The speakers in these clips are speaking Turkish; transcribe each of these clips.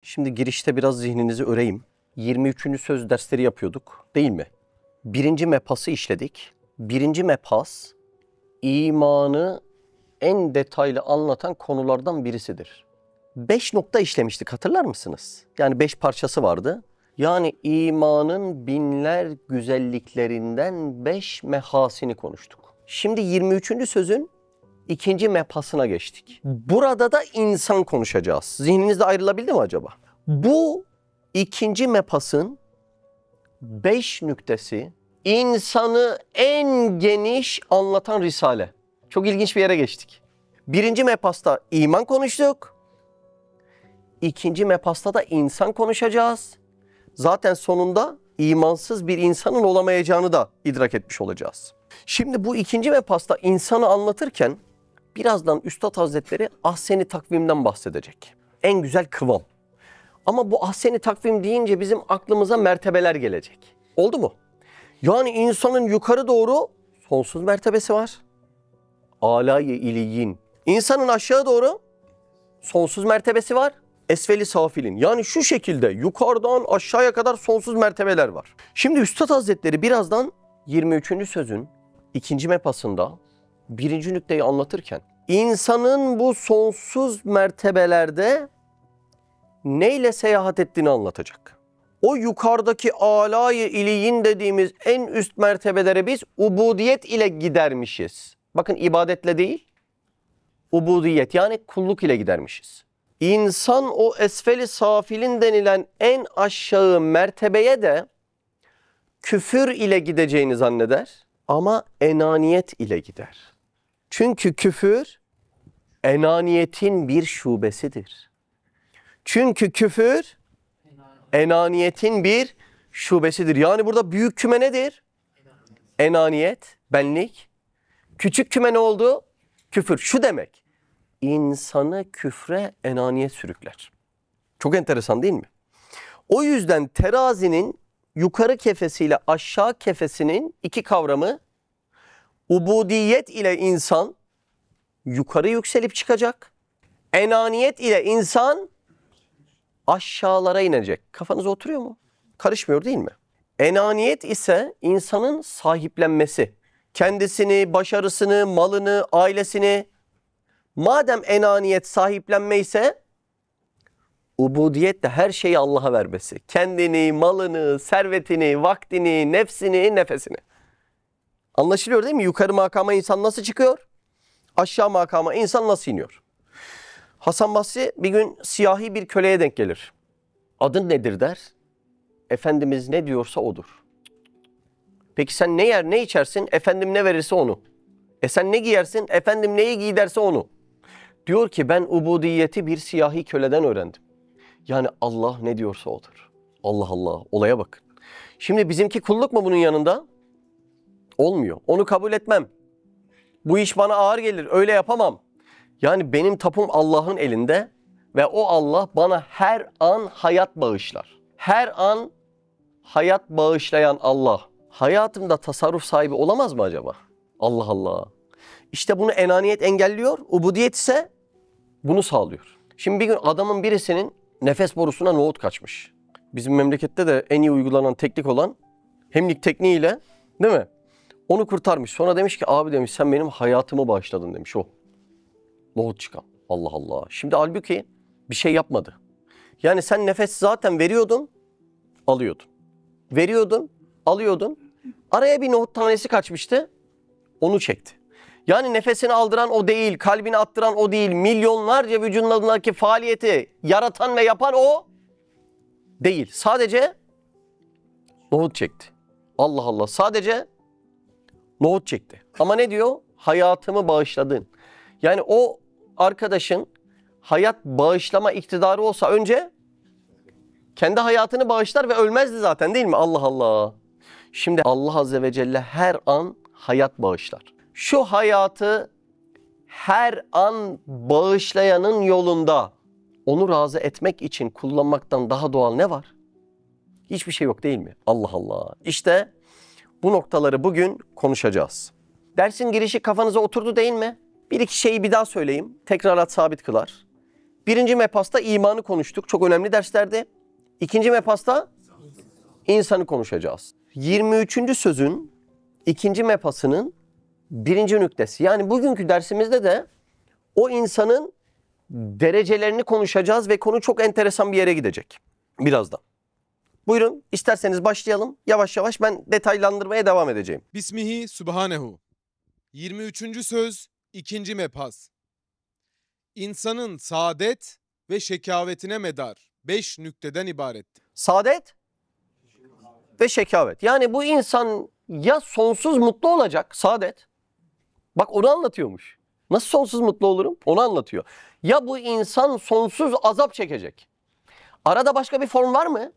Şimdi girişte biraz zihninizi öreyim. 23. söz dersleri yapıyorduk, değil mi? Birinci mepası işledik. Birinci mepas, imanı en detaylı anlatan konulardan birisidir. 5 nokta işlemiştik, hatırlar mısınız? Yani 5 parçası vardı. Yani imanın binler güzelliklerinden 5 mehasini konuştuk. Şimdi 23. sözün ikinci mepasına geçtik. Burada da insan konuşacağız. Zihninizde ayrılabildi mi acaba? Bu ikinci mepasın 5 nüktesi insanı en geniş anlatan risale. Çok ilginç bir yere geçtik. Birinci mepasta iman konuştuk. İkinci mepasta da insan konuşacağız. Zaten sonunda imansız bir insanın olamayacağını da idrak etmiş olacağız. Şimdi bu ikinci mepasta insanı anlatırken birazdan Üstad Hazretleri ahsen-i takvimden bahsedecek. En güzel kıvam. Ama bu ahsen-i takvim deyince bizim aklımıza mertebeler gelecek. Oldu mu? Yani insanın yukarı doğru sonsuz mertebesi var. Âlâ-i iliyyin. İnsanın aşağı doğru sonsuz mertebesi var. Esfeli safilin. Yani şu şekilde yukarıdan aşağıya kadar sonsuz mertebeler var. Şimdi Üstad Hazretleri birazdan 23. sözün ikinci mepasında birinci nükteyi anlatırken insanın bu sonsuz mertebelerde neyle seyahat ettiğini anlatacak. O yukarıdaki âlâ-i iliyyin dediğimiz en üst mertebelere biz ubudiyet ile gidermişiz. Bakın ibadetle değil, ubudiyet yani kulluk ile gidermişiz. İnsan o esfeli safilin denilen en aşağı mertebeye de küfür ile gideceğini zanneder ama enaniyet ile gider. Çünkü küfür enaniyetin bir şubesidir. Çünkü küfür enaniyetin bir şubesidir. Yani burada büyük küme nedir? Enaniyet, benlik. Küçük küme ne oldu? Küfür. Şu demek. İnsanı küfre, enaniyet sürükler. Çok enteresan değil mi? O yüzden terazinin yukarı kefesiyle aşağı kefesinin iki kavramı, ubudiyet ile insan yukarı yükselip çıkacak. Enaniyet ile insan aşağılara inecek. Kafanıza oturuyor mu? Karışmıyor değil mi? Enaniyet ise insanın sahiplenmesi. Kendisini, başarısını, malını, ailesini. Madem enaniyet sahiplenme ise ubudiyet de her şeyi Allah'a vermesi. Kendini, malını, servetini, vaktini, nefsini, nefesini. Anlaşılıyor değil mi? Yukarı makama insan nasıl çıkıyor? Aşağı makama insan nasıl iniyor? Hasan Basri bir gün siyahi bir köleye denk gelir. Adın nedir der. Efendimiz ne diyorsa odur. Peki sen ne yer ne içersin? Efendim ne verirse onu. Sen ne giyersin? Efendim neyi giyderse onu. Diyor ki ben ubudiyeti bir siyahi köleden öğrendim. Yani Allah ne diyorsa odur. Allah Allah, olaya bakın. Şimdi bizimki kulluk mu bunun yanında? Olmuyor. Onu kabul etmem. Bu iş bana ağır gelir, öyle yapamam. Yani benim tapum Allah'ın elinde ve o Allah bana her an hayat bağışlar. Her an hayat bağışlayan Allah hayatımda tasarruf sahibi olamaz mı acaba? Allah Allah. İşte bunu enaniyet engelliyor, ubudiyet ise bunu sağlıyor. Şimdi bir gün adamın birisinin nefes borusuna nohut kaçmış. Bizim memlekette de en iyi uygulanan teknik olan hemlik tekniğiyle, değil mi? Onu kurtarmış. Sonra demiş ki abi demiş sen benim hayatımı bağışladın demiş o. Nohut çıkan. Allah Allah. Şimdi halbuki bir şey yapmadı. Yani sen nefes zaten veriyordun, alıyordun. Veriyordun, alıyordun. Araya bir nohut tanesi kaçmıştı, onu çekti. Yani nefesini aldıran o değil, kalbini attıran o değil, milyonlarca vücudundaki faaliyeti yaratan ve yapan o değil. Sadece nohut çekti. Allah Allah, sadece nohut çekti. Ama ne diyor? Hayatımı bağışladın. Yani o arkadaşın hayat bağışlama iktidarı olsa önce kendi hayatını bağışlar ve ölmezdi zaten değil mi? Allah Allah. Şimdi Allah Azze ve Celle her an hayat bağışlar. Şu hayatı her an bağışlayanın yolunda onu razı etmek için kullanmaktan daha doğal ne var? Hiçbir şey yok değil mi? Allah Allah. İşte bu noktaları bugün konuşacağız. Dersin girişi kafanıza oturdu değil mi? Bir iki şeyi bir daha söyleyeyim. Tekrarat sabit kılar. Birinci mebhasta imanı konuştuk. Çok önemli derslerdi. İkinci mebhasta insanı konuşacağız. 23. sözün ikinci mebhasının birinci nüktesi. Yani bugünkü dersimizde de o insanın derecelerini konuşacağız ve konu çok enteresan bir yere gidecek. Birazdan. Buyurun isterseniz başlayalım. Yavaş yavaş ben detaylandırmaya devam edeceğim. Bismihi Subhanehu. 23. söz 2. mebhas. İnsanın saadet ve şekavetine medar 5 nükteden ibarettir. Saadet ve şekavet. Yani bu insan ya sonsuz mutlu olacak, saadet. Bak onu anlatıyormuş. Nasıl sonsuz mutlu olurum? Onu anlatıyor. Ya bu insan sonsuz azap çekecek. Arada başka bir form var mı?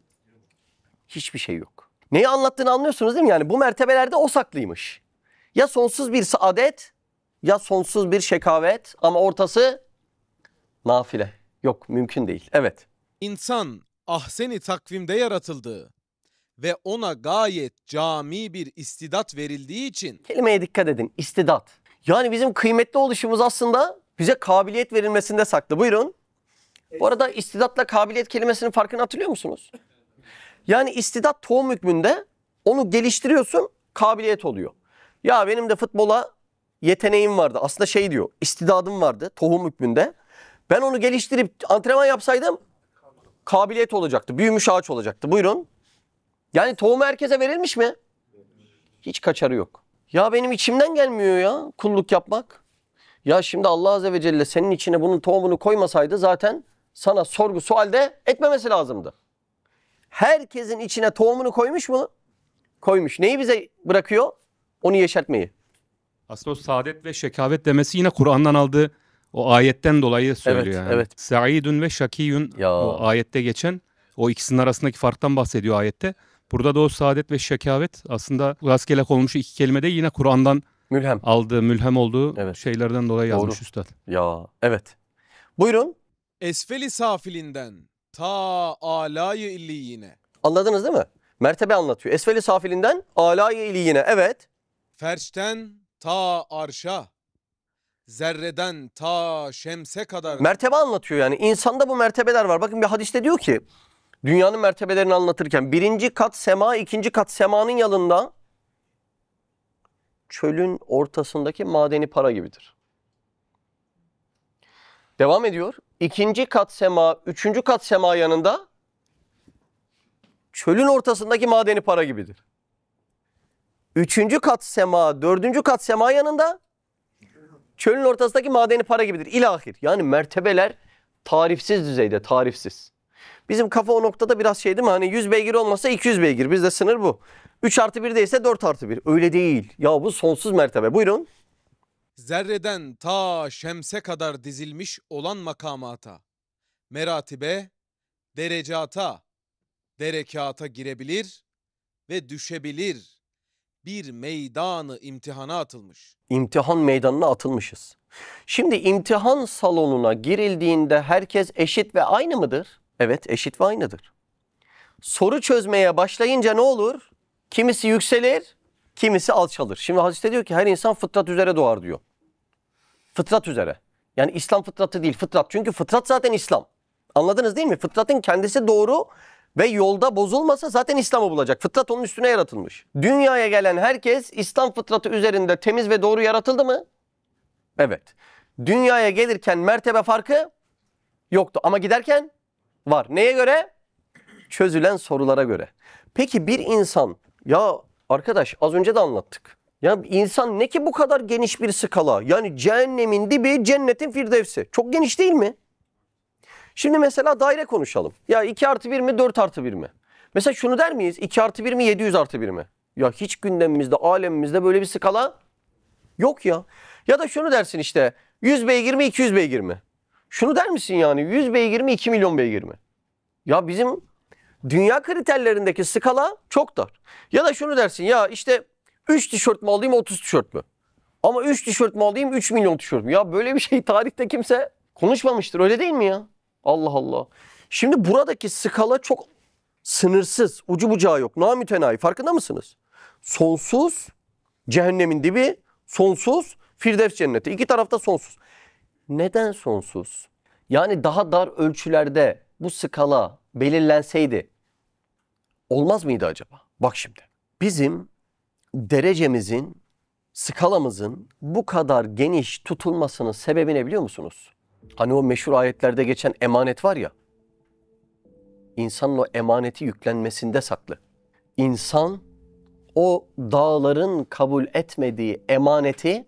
Hiçbir şey yok. Neyi anlattığını anlıyorsunuz değil mi? Yani bu mertebelerde o saklıymış. Ya sonsuz bir saadet ya sonsuz bir şekavet ama ortası nafile. Yok mümkün değil. Evet. İnsan ahseni takvimde yaratıldığı ve ona gayet cami bir istidat verildiği için Kelimeye dikkat edin. İstidat. Yani bizim kıymetli oluşumuz aslında bize kabiliyet verilmesinde saklı. Buyurun. Bu arada istidatla kabiliyet kelimesinin farkını hatırlıyor musunuz? Yani istidat tohum hükmünde onu geliştiriyorsun, kabiliyet oluyor. Ya benim de futbola yeteneğim vardı. Aslında şey diyor, istidadım vardı tohum hükmünde. Ben onu geliştirip antrenman yapsaydım kabiliyet olacaktı. Büyümüş ağaç olacaktı. Buyurun. Yani tohumu herkese verilmiş mi? Hiç kaçarı yok. Ya benim içimden gelmiyor ya kulluk yapmak. Ya şimdi Allah Azze ve Celle senin içine bunun tohumunu koymasaydı zaten sana sorgu sual de etmemesi lazımdı. Herkesin içine tohumunu koymuş mu? Koymuş. Neyi bize bırakıyor? Onu yeşertmeyi. Aslında o saadet ve şekavet demesi yine Kur'an'dan aldığı o ayetten dolayı söylüyor Evet, yani. evet. Sa'idun ve şakiyun Ya. o ayette geçen o ikisinin arasındaki farktan bahsediyor ayette. Burada da o saadet ve şekavet aslında rastgele konulmuş iki kelimede yine Kur'an'dan Mülhem. aldığı, mülhem olduğu Evet. şeylerden dolayı Doğru. yazmış üstad. Ya evet. Buyurun. esfeli safilinden ta alayı illiyine, Anladınız değil mi? Mertebe anlatıyor. Esfeli safilinden alâ-i iliyine. Evet. ferşten ta arşa, zerreden ta şemse kadar Mertebe anlatıyor yani. İnsanda bu mertebeler var. Bakın bir hadiste diyor ki dünyanın mertebelerini anlatırken birinci kat sema, ikinci kat semanın yanında çölün ortasındaki madeni para gibidir. Devam ediyor. İkinci kat sema, üçüncü kat sema yanında çölün ortasındaki madeni para gibidir. Üçüncü kat sema, dördüncü kat sema yanında çölün ortasındaki madeni para gibidir. İlahir. Yani mertebeler tarifsiz düzeyde, tarifsiz. Bizim kafa o noktada biraz şey değil mi? Hani 100 beygir olmasa 200 beygir. Bizde sınır bu. 3 artı 1 değilse 4 artı 1. Öyle değil. Ya bu sonsuz mertebe. Buyurun. zerreden ta şemse kadar dizilmiş olan makamata, meratibe, derecata, derekata girebilir ve düşebilir bir meydanı imtihana atılmış. İmtihan meydanına atılmışız. Şimdi imtihan salonuna girildiğinde herkes eşit ve aynı mıdır? Evet, eşit ve aynıdır. Soru çözmeye başlayınca ne olur? Kimisi yükselir, kimisi alçalır. Şimdi hadiste diyor ki her insan fıtrat üzere doğar diyor. Fıtrat üzere. Yani İslam fıtratı değil, fıtrat. Çünkü fıtrat zaten İslam. Anladınız değil mi? Fıtratın kendisi doğru ve yolda bozulmasa zaten İslam'ı bulacak. Fıtrat onun üstüne yaratılmış. Dünyaya gelen herkes İslam fıtratı üzerinde temiz ve doğru yaratıldı mı? Evet. Dünyaya gelirken mertebe farkı yoktu ama giderken var. Neye göre? Çözülen sorulara göre. Peki bir insan, ya arkadaş az önce de anlattık. Ya insan ne ki bu kadar geniş bir skala? Yani cehennemin dibi, cennetin firdevsi. Çok geniş değil mi? Şimdi mesela daire konuşalım. Ya 2 artı 1 mi 4 artı 1 mi? Mesela şunu der miyiz? 2 artı 1 mi 700 artı 1 mi? Ya hiç gündemimizde, alemimizde böyle bir skala yok ya. Ya da şunu dersin işte 100 beygir mi 200 beygir mi? Şunu der misin yani 100 beygir mi 2 milyon beygir mi? Ya bizim dünya kriterlerindeki skala çok dar. Ya da şunu dersin ya işte 3 tişört mü alayım 30 tişört mü? Ama 3 tişört mü alayım 3 milyon tişört mü? Ya böyle bir şey tarihte kimse konuşmamıştır öyle değil mi ya? Allah Allah. Şimdi buradaki skala çok sınırsız. Ucu bucağı yok. Namütenahi. Farkında mısınız? Sonsuz cehennemin dibi, sonsuz Firdevs cenneti. İki tarafta sonsuz. Neden sonsuz? Yani daha dar ölçülerde bu skala belirlenseydi olmaz mıydı acaba? Bak şimdi bizim derecemizin, skalamızın bu kadar geniş tutulmasının sebebi ne biliyor musunuz? Hani o meşhur ayetlerde geçen emanet var ya, insanın o emaneti yüklenmesinde saklı. İnsan o dağların kabul etmediği emaneti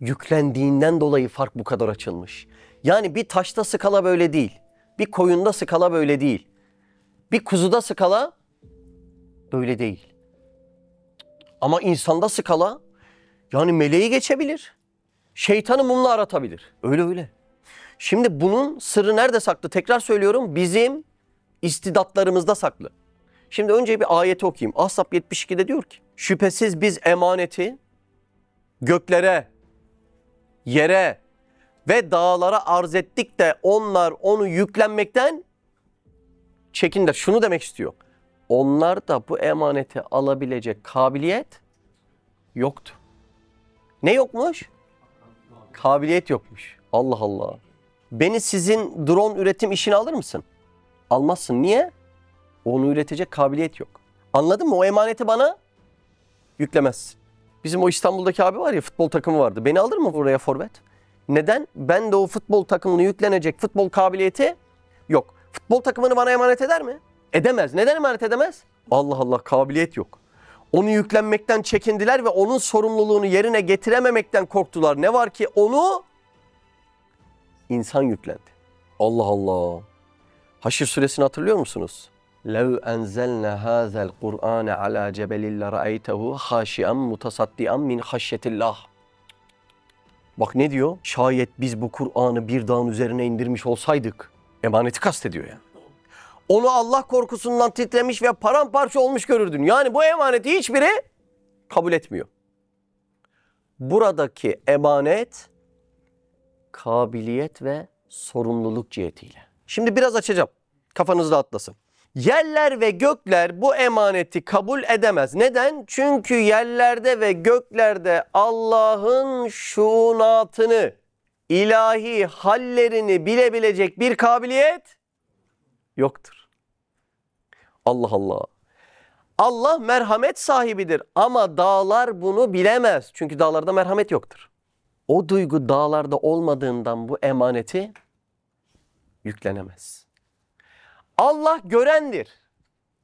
yüklendiğinden dolayı fark bu kadar açılmış. Yani bir taşta skala böyle değil. Bir koyunda skala böyle değil. Bir kuzuda skala böyle değil. Ama insanda skala yani meleği geçebilir. Şeytanı mumla aratabilir. Öyle öyle. Şimdi bunun sırrı nerede saklı? Tekrar söylüyorum, bizim istidatlarımızda saklı. Şimdi önce bir ayeti okuyayım. Ahzab 72'de diyor ki, şüphesiz biz emaneti göklere, yere ve dağlara arz ettik de onlar onu yüklenmekten çekindiler. Şunu demek istiyor. Onlar da bu emaneti alabilecek kabiliyet yoktu. Ne yokmuş? Kabiliyet yokmuş. Allah Allah. Beni sizin drone üretim işine alır mısın? Almazsın. Niye? Onu üretecek kabiliyet yok. Anladın mı? O emaneti bana yüklemezsin. Bizim o İstanbul'daki abi var ya, futbol takımı vardı. Beni alır mı buraya forvet? Neden? Ben de o futbol takımını yüklenecek futbol kabiliyeti yok. Futbol takımını bana emanet eder mi? Edemez. Neden emanet edemez? Allah Allah, kabiliyet yok. Onu yüklenmekten çekindiler ve onun sorumluluğunu yerine getirememekten korktular. Ne var ki onu insan yüklendi. Allah Allah. Haşr suresini hatırlıyor musunuz? لَوْ أَنْزَلْنَا هَذَا الْقُرْآنَ عَلَى جَبَلٍ لَرَأَيْتَهُ خَاشِعًا مُتَصَدِّعًا مِنْ خَشْيَةِ اللّٰهِ. Bak ne diyor? Şayet biz bu Kur'an'ı bir dağın üzerine indirmiş olsaydık, emaneti kastediyor yani. Onu Allah korkusundan titremiş ve paramparça olmuş görürdün. Yani bu emaneti hiçbiri kabul etmiyor. Buradaki emanet kabiliyet ve sorumluluk cihetiyle. Şimdi biraz açacağım. Kafanız rahatlasın. Yerler ve gökler bu emaneti kabul edemez. Neden? Çünkü yerlerde ve göklerde Allah'ın şuunatını, ilahi hallerini bilebilecek bir kabiliyet yoktur. Allah Allah. Allah merhamet sahibidir ama dağlar bunu bilemez. Çünkü dağlarda merhamet yoktur. O duygu dağlarda olmadığından bu emaneti yüklenemez. Allah görendir.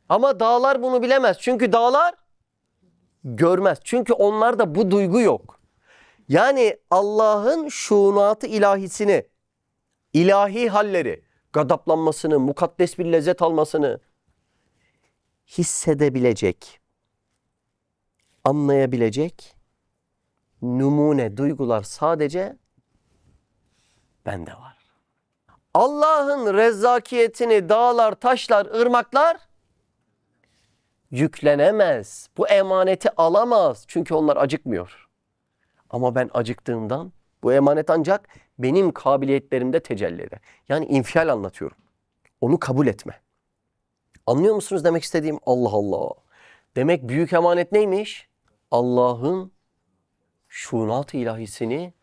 Ama dağlar bunu bilemez. Çünkü dağlar görmez. Çünkü onlarda bu duygu yok. Yani Allah'ın şuunatı ilahisini, ilahi halleri, gadaplanmasını, mukaddes bir lezzet almasını hissedebilecek, anlayabilecek numune duygular sadece bende var. Allah'ın rezzakiyetini dağlar, taşlar, ırmaklar yüklenemez. Bu emaneti alamaz. Çünkü onlar acıkmıyor. Ama ben acıktığımdan bu emanet ancak benim kabiliyetlerimde tecelli eder. Yani infial anlatıyorum. Onu kabul etme. Anlıyor musunuz demek istediğim? Allah Allah. Demek büyük emanet neymiş? Allah'ın şuunat-ı ilahisini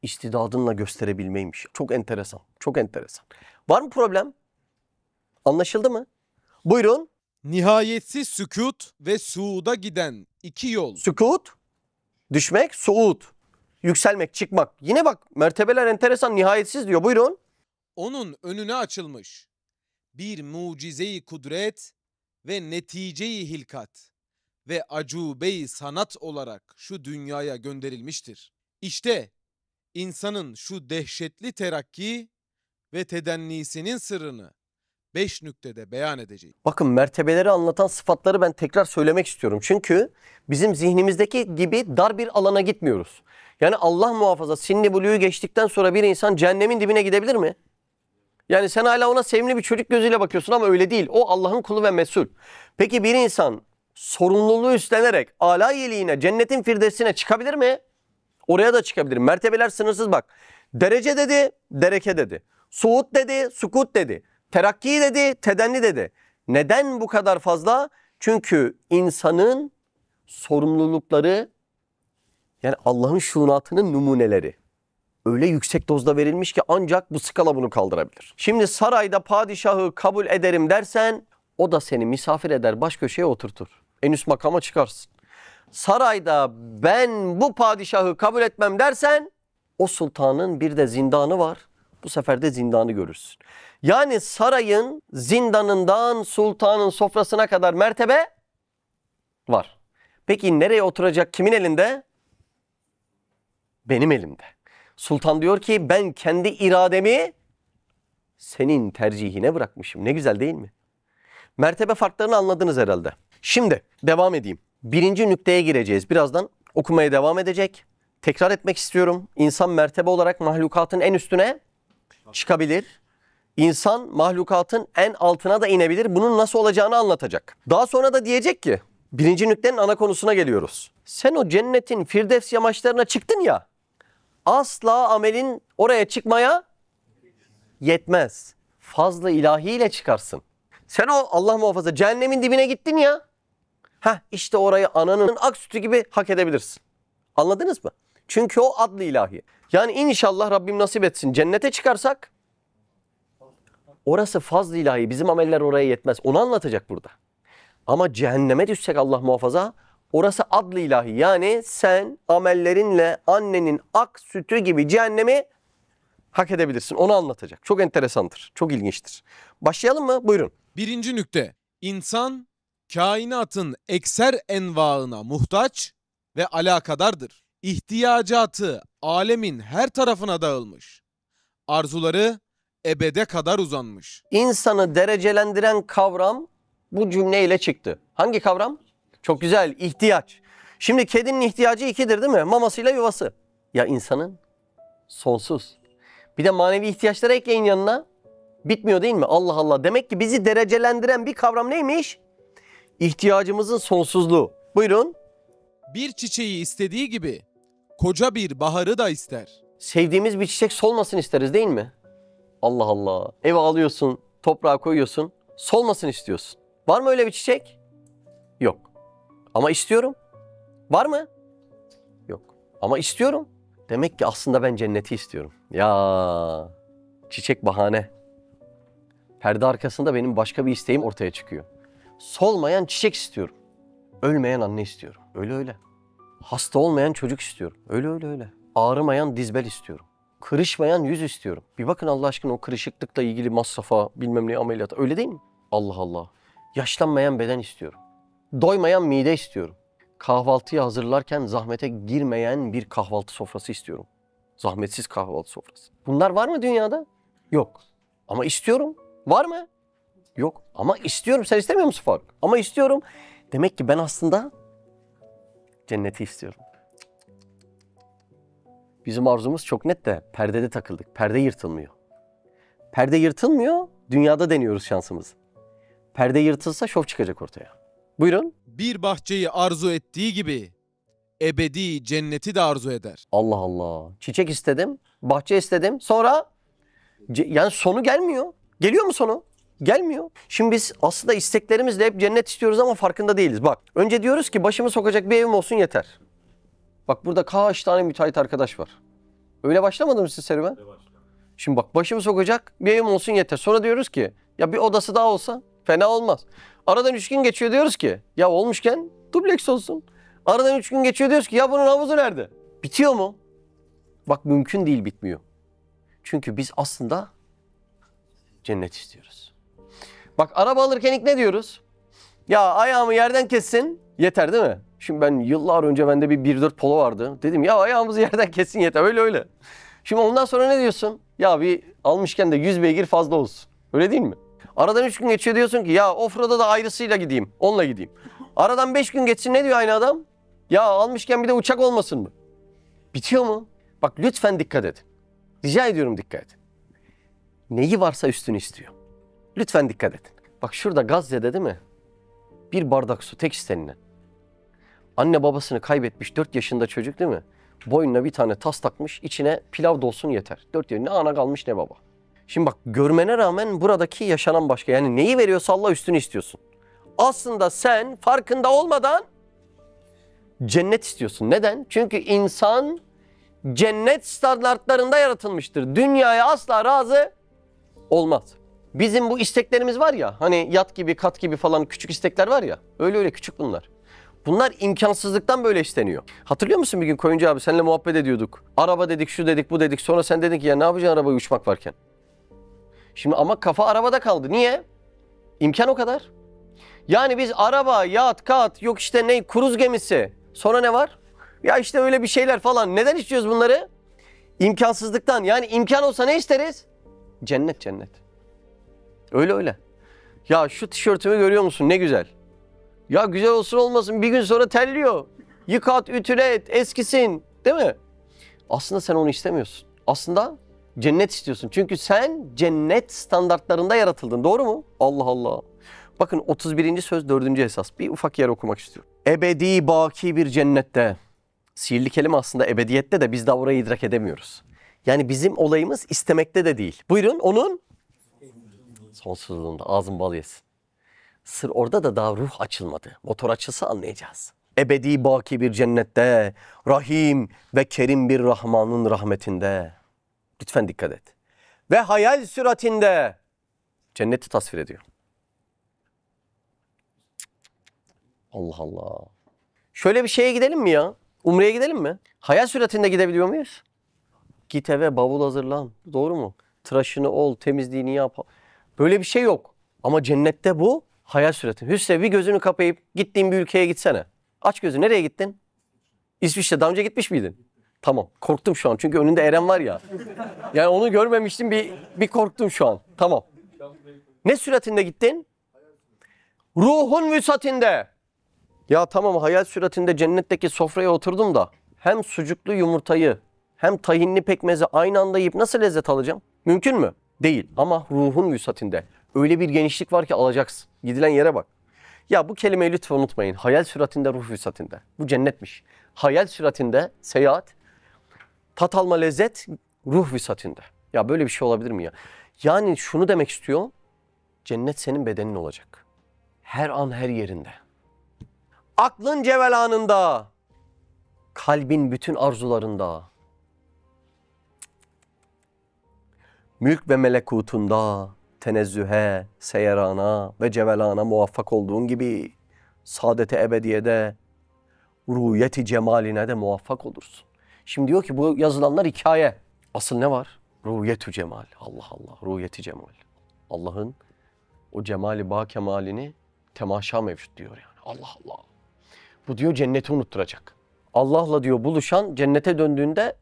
istidadınla gösterebilmeymiş. Çok enteresan. Çok enteresan. Var mı problem? Anlaşıldı mı? Buyurun. Nihayetsiz sükut ve suuda giden iki yol. Sükut, düşmek, suud. Yükselmek, çıkmak. Yine bak mertebeler enteresan, nihayetsiz diyor. Buyurun. Onun önüne açılmış bir mucize-i kudret ve netice-i hilkat ve acube-i sanat olarak şu dünyaya gönderilmiştir. İşte insanın şu dehşetli terakki ve tedennisinin sırrını 5 nüktede beyan edeceğim. Bakın mertebeleri anlatan sıfatları ben tekrar söylemek istiyorum. Çünkü bizim zihnimizdeki gibi dar bir alana gitmiyoruz. Yani Allah muhafaza sinni buluğu geçtikten sonra bir insan cehennemin dibine gidebilir mi? Yani sen hala ona sevimli bir çocuk gözüyle bakıyorsun ama öyle değil. O Allah'ın kulu ve mesul. Peki bir insan sorumluluğu üstlenerek âlâ yeliğine, cennetin firdevsine çıkabilir mi? Oraya da çıkabilir. Mertebeler sınırsız bak. Derece dedi, dereke dedi. Suud dedi, sukut dedi. Terakki dedi, tedenni dedi. Neden bu kadar fazla? Çünkü insanın sorumlulukları, yani Allah'ın şuunatının numuneleri. Öyle yüksek dozda verilmiş ki ancak bu skala bunu kaldırabilir. Şimdi sarayda padişahı kabul ederim dersen o da seni misafir eder, baş köşeye oturtur. En üst makama çıkarsın. Sarayda ben bu padişahı kabul etmem dersen o sultanın bir de zindanı var. Bu sefer de zindanı görürsün. Yani sarayın zindanından sultanın sofrasına kadar mertebe var. Peki nereye oturacak, kimin elinde? Benim elimde. Sultan diyor ki ben kendi irademi senin tercihine bırakmışım. Ne güzel değil mi? Mertebe farklarını anladınız herhalde. Şimdi devam edeyim. Birinci nükteye gireceğiz. Birazdan okumaya devam edecek. Tekrar etmek istiyorum. İnsan mertebe olarak mahlukatın en üstüne çıkabilir. İnsan mahlukatın en altına da inebilir. Bunun nasıl olacağını anlatacak. Daha sonra da diyecek ki birinci nüktenin ana konusuna geliyoruz. Sen o cennetin Firdevs yamaçlarına çıktın ya, asla amelin oraya çıkmaya yetmez. Fazla ilahiyle çıkarsın. Sen o Allah muhafaza cehennemin dibine gittin ya. İşte orayı ananın ak sütü gibi hak edebilirsin. Anladınız mı? Çünkü o adlı ilahi. Yani inşallah Rabbim nasip etsin cennete çıkarsak orası fazla ilahi. Bizim ameller oraya yetmez. Onu anlatacak burada. Ama cehenneme düşsek Allah muhafaza orası adlı ilahi. Yani sen amellerinle annenin ak sütü gibi cehennemi hak edebilirsin. Onu anlatacak. Çok enteresandır. Çok ilginçtir. Başlayalım mı? Buyurun. Birinci nükte. İnsan kainatın ekser envaına muhtaç ve alakadardır. İhtiyacatı alemin her tarafına dağılmış. Arzuları ebede kadar uzanmış. İnsanı derecelendiren kavram bu cümleyle çıktı. Hangi kavram? Çok güzel. İhtiyaç. Şimdi kedinin ihtiyacı ikidir değil mi? Mamasıyla yuvası. Ya insanın? Sonsuz. Bir de manevi ihtiyaçları ekleyin yanına. Bitmiyor değil mi? Allah Allah. Demek ki bizi derecelendiren bir kavram neymiş? İhtiyacımızın sonsuzluğu. Buyurun. Bir çiçeği istediği gibi koca bir baharı da ister. Sevdiğimiz bir çiçek solmasın isteriz değil mi? Allah Allah. Eve alıyorsun, toprağa koyuyorsun. Solmasın istiyorsun. Var mı öyle bir çiçek? Yok. Ama istiyorum. Var mı? Yok. Ama istiyorum. Demek ki aslında ben cenneti istiyorum. Ya çiçek bahane. Perde arkasında benim başka bir isteğim ortaya çıkıyor. Solmayan çiçek istiyorum. Ölmeyen anne istiyorum. Öyle öyle. Hasta olmayan çocuk istiyorum. Öyle öyle öyle. Ağrımayan dizbel istiyorum. Kırışmayan yüz istiyorum. Bir bakın Allah aşkına o kırışıklıkla ilgili masrafa, bilmem ne ameliyata. Öyle değil mi? Allah Allah. Yaşlanmayan beden istiyorum. Doymayan mide istiyorum. Kahvaltıyı hazırlarken zahmete girmeyen bir kahvaltı sofrası istiyorum. Zahmetsiz kahvaltı sofrası. Bunlar var mı dünyada? Yok. Ama istiyorum. Var mı? Yok. Ama istiyorum. Sen istemiyor musun Faruk? Ama istiyorum. Demek ki ben aslında cenneti istiyorum. Bizim arzumuz çok net de perdede takıldık. Perde yırtılmıyor. Perde yırtılmıyor. Dünyada deniyoruz şansımızı. Perde yırtılsa şov çıkacak ortaya. Buyurun. Bir bahçeyi arzu ettiği gibi ebedi cenneti de arzu eder. Allah Allah. Çiçek istedim. Bahçe istedim. Sonra yani sonu gelmiyor. Geliyor mu sonu? Gelmiyor. Şimdi biz aslında isteklerimizle hep cennet istiyoruz ama farkında değiliz. Bak önce diyoruz ki başımı sokacak bir evim olsun yeter. Bak burada kaç tane müteahhit arkadaş var. Öyle başlamadı mı siz serüven? Şimdi bak başımı sokacak bir evim olsun yeter. Sonra diyoruz ki ya bir odası daha olsa fena olmaz. Aradan 3 gün geçiyor diyoruz ki ya olmuşken dubleks olsun. Aradan 3 gün geçiyor diyoruz ki ya bunun havuzu nerede? Bitiyor mu? Bak mümkün değil bitmiyor. Çünkü biz aslında cennet istiyoruz. Bak araba alırken ilk ne diyoruz? Ya ayağımı yerden kessin yeter değil mi? Şimdi ben yıllar önce bende bir 1.4 Polo vardı. Dedim ya ayağımızı yerden kessin yeter öyle öyle. Şimdi ondan sonra ne diyorsun? Ya bir almışken de 100 beygir fazla olsun. Öyle değil mi? Aradan 3 gün geçiyor diyorsun ki ya offroad'a da ayrısıyla gideyim. Onunla gideyim. Aradan 5 gün geçsin ne diyor aynı adam? Ya almışken bir de uçak olmasın mı? Bitiyor mu? Bak lütfen dikkat edin. Rica ediyorum dikkat edin. Neyi varsa üstünü istiyor. Lütfen dikkat edin. Bak şurada Gazze'de değil mi? Bir bardak su tek istenilen. Anne babasını kaybetmiş 4 yaşında çocuk değil mi? Boynuna bir tane tas takmış, içine pilav dolsun yeter. 4 yaşında ne ana kalmış ne baba. Şimdi bak görmene rağmen buradaki yaşanan başka. Yani neyi veriyorsa Allah üstünü istiyorsun. Aslında sen farkında olmadan cennet istiyorsun. Neden? Çünkü insan cennet standartlarında yaratılmıştır. Dünyaya asla razı olmaz. Bizim bu isteklerimiz var ya, hani yat gibi, kat gibi falan küçük istekler var ya, öyle küçük bunlar. Bunlar imkansızlıktan böyle isteniyor. Hatırlıyor musun bir gün Koyuncu abi seninle muhabbet ediyorduk. Araba dedik, şu dedik, bu dedik. Sonra sen dedin ki ya ne yapacaksın arabayı uçmak varken? Şimdi ama kafa arabada kaldı. Niye? İmkan o kadar. Yani biz araba, yat, kat, yok işte ne, kruz gemisi. Sonra ne var? Ya işte öyle bir şeyler falan. Neden istiyoruz bunları? İmkansızlıktan. Yani imkan olsa ne isteriz? Cennet, cennet. Öyle. Ya şu tişörtümü görüyor musun? Ne güzel. Ya güzel olsun olmasın bir gün sonra terliyor. Yıkat, ütüle et, eskisin. Değil mi? Aslında sen onu istemiyorsun. Aslında cennet istiyorsun. Çünkü sen cennet standartlarında yaratıldın. Doğru mu? Allah Allah. Bakın 31. söz 4. esas. Bir ufak yer okumak istiyorum. Ebedi baki bir cennette. Sihirli kelime aslında ebediyette de biz daha orayı idrak edemiyoruz. Yani bizim olayımız istemekte de değil. Buyurun onun sonsuzluğunda ağzın bal yesin. Sır orada da daha ruh açılmadı. Motor açılsa anlayacağız. Ebedi baki bir cennette, rahim ve kerim bir Rahman'ın rahmetinde. Lütfen dikkat et. Ve hayal süratinde cenneti tasvir ediyor. Allah Allah. Şöyle bir şeye gidelim mi ya? Umre'ye gidelim mi? Hayal süratinde gidebiliyor muyuz? Git eve bavul hazırlan. Doğru mu? Tıraşını ol, temizliğini yap. Böyle bir şey yok. Ama cennette bu hayal süratinde. Hüsrev bir gözünü kapayıp gittiğin bir ülkeye gitsene. Aç gözü. Nereye gittin? İsviçre. Daha önce gitmiş miydin? Tamam. Korktum şu an. Çünkü önünde Eren var ya. Yani onu görmemiştim. Bir korktum şu an. Tamam. Ne süratinde gittin? Ruhun vüsatinde. Ya tamam hayal süratinde cennetteki sofraya oturdum da hem sucuklu yumurtayı hem tahinli pekmezi aynı anda yiyip nasıl lezzet alacağım? Mümkün mü? Değil. Ama ruhun vüsatinde. Öyle bir genişlik var ki alacaksın. Gidilen yere bak. Ya bu kelimeyi lütfen unutmayın. Hayal süratinde, ruh vüsatinde. Bu cennetmiş. Hayal süratinde seyahat, tat alma lezzet, ruh vüsatinde. Ya böyle bir şey olabilir mi ya? Yani şunu demek istiyor. Cennet senin bedenin olacak. Her an her yerinde. Aklın cevelanında. Kalbin bütün arzularında. Mülk ve melekutunda. Tenezzühe, seyerana ve cevelana muvaffak olduğun gibi saadet-i ebediyede, ruhiyeti cemaline de muvaffak olursun. Şimdi diyor ki bu yazılanlar hikaye. Asıl ne var? Ruhiyetü cemal. Allah Allah. Ruhiyeti cemal. Allah'ın o cemali ba kemalini temaşa mevcut diyor yani. Allah Allah. Bu diyor cenneti unutturacak. Allah'la diyor buluşan cennete döndüğünde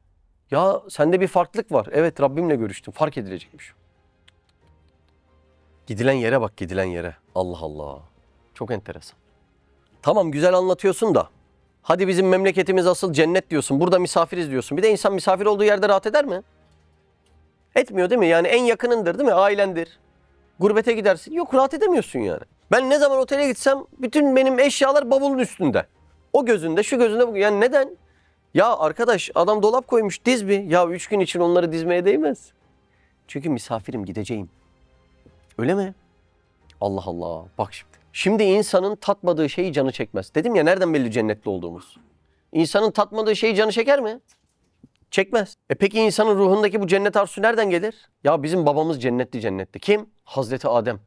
ya sende bir farklılık var. Evet Rabbimle görüştüm. Fark edilecekmiş. Gidilen yere bak gidilen yere. Allah Allah. Çok enteresan. Tamam güzel anlatıyorsun da. Hadi bizim memleketimiz asıl cennet diyorsun. Burada misafiriz diyorsun. Bir de insan misafir olduğu yerde rahat eder mi? Etmiyor değil mi? Yani en yakınındır değil mi? Ailendir. Gurbete gidersin. Yok rahat edemiyorsun yani. Ben ne zaman otele gitsem bütün benim eşyalar bavulun üstünde. O gözünde şu gözünde bu. Yani neden? Ya arkadaş adam dolap koymuş diz bir. Ya 3 gün için onları dizmeye değmez. Çünkü misafirim gideceğim. Öyle mi? Allah Allah. Bak şimdi. Şimdi insanın tatmadığı şeyi canı çekmez. Dedim ya nereden belli cennetli olduğumuz? İnsanın tatmadığı şeyi canı çeker mi? Çekmez. Peki insanın ruhundaki bu cennet arzusu nereden gelir? Ya bizim babamız cennetli. Kim? Hazreti Adem.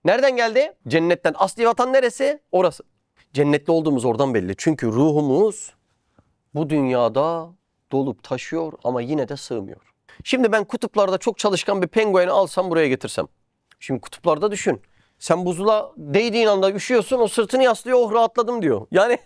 Nereden geldi? Cennetten. Asli vatan neresi? Orası. Cennetli olduğumuz oradan belli. Çünkü ruhumuz bu dünyada dolup taşıyor ama yine de sığmıyor. Şimdi ben kutuplarda çok çalışkan bir pengueni alsam buraya getirsem. Şimdi kutuplarda düşün. Sen buzula değdiğin anda üşüyorsun, o sırtını yaslıyor, oh rahatladım diyor. Yani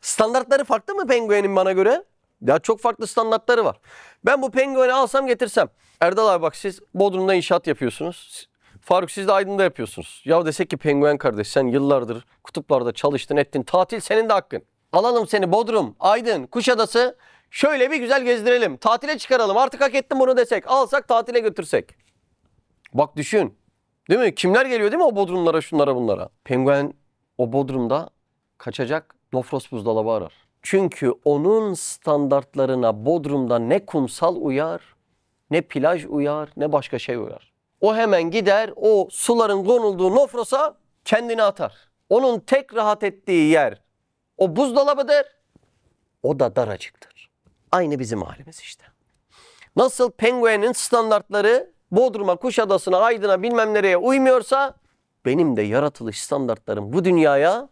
standartları farklı mı penguenin bana göre? Ya çok farklı standartları var. Ben bu pengueni alsam getirsem. Erdal abi bak siz Bodrum'da inşaat yapıyorsunuz. Faruk siz de Aydın'da yapıyorsunuz. Ya desek ki penguen kardeş sen yıllardır kutuplarda çalıştın ettin. Tatil senin de hakkın. Alalım seni Bodrum, Aydın, Kuşadası. Şöyle bir güzel gezdirelim. Tatile çıkaralım. Artık hak ettim bunu desek. Alsak tatile götürsek. Bak düşün. Değil mi? Kimler geliyor değil mi o Bodrumlara şunlara bunlara? Penguen o Bodrum'da kaçacak Nofros buzdolabı arar. Çünkü onun standartlarına Bodrum'da ne kumsal uyar, ne plaj uyar, ne başka şey uyar. O hemen gider o suların konulduğu Nofros'a kendini atar. Onun tek rahat ettiği yer o buzdolabıdır. O da daracıktır. Aynı bizim halimiz işte. Nasıl penguenin standartları Bodrum'a, Kuşadası'na, Aydın'a bilmem nereye uymuyorsa benim de yaratılış standartlarım bu dünyaya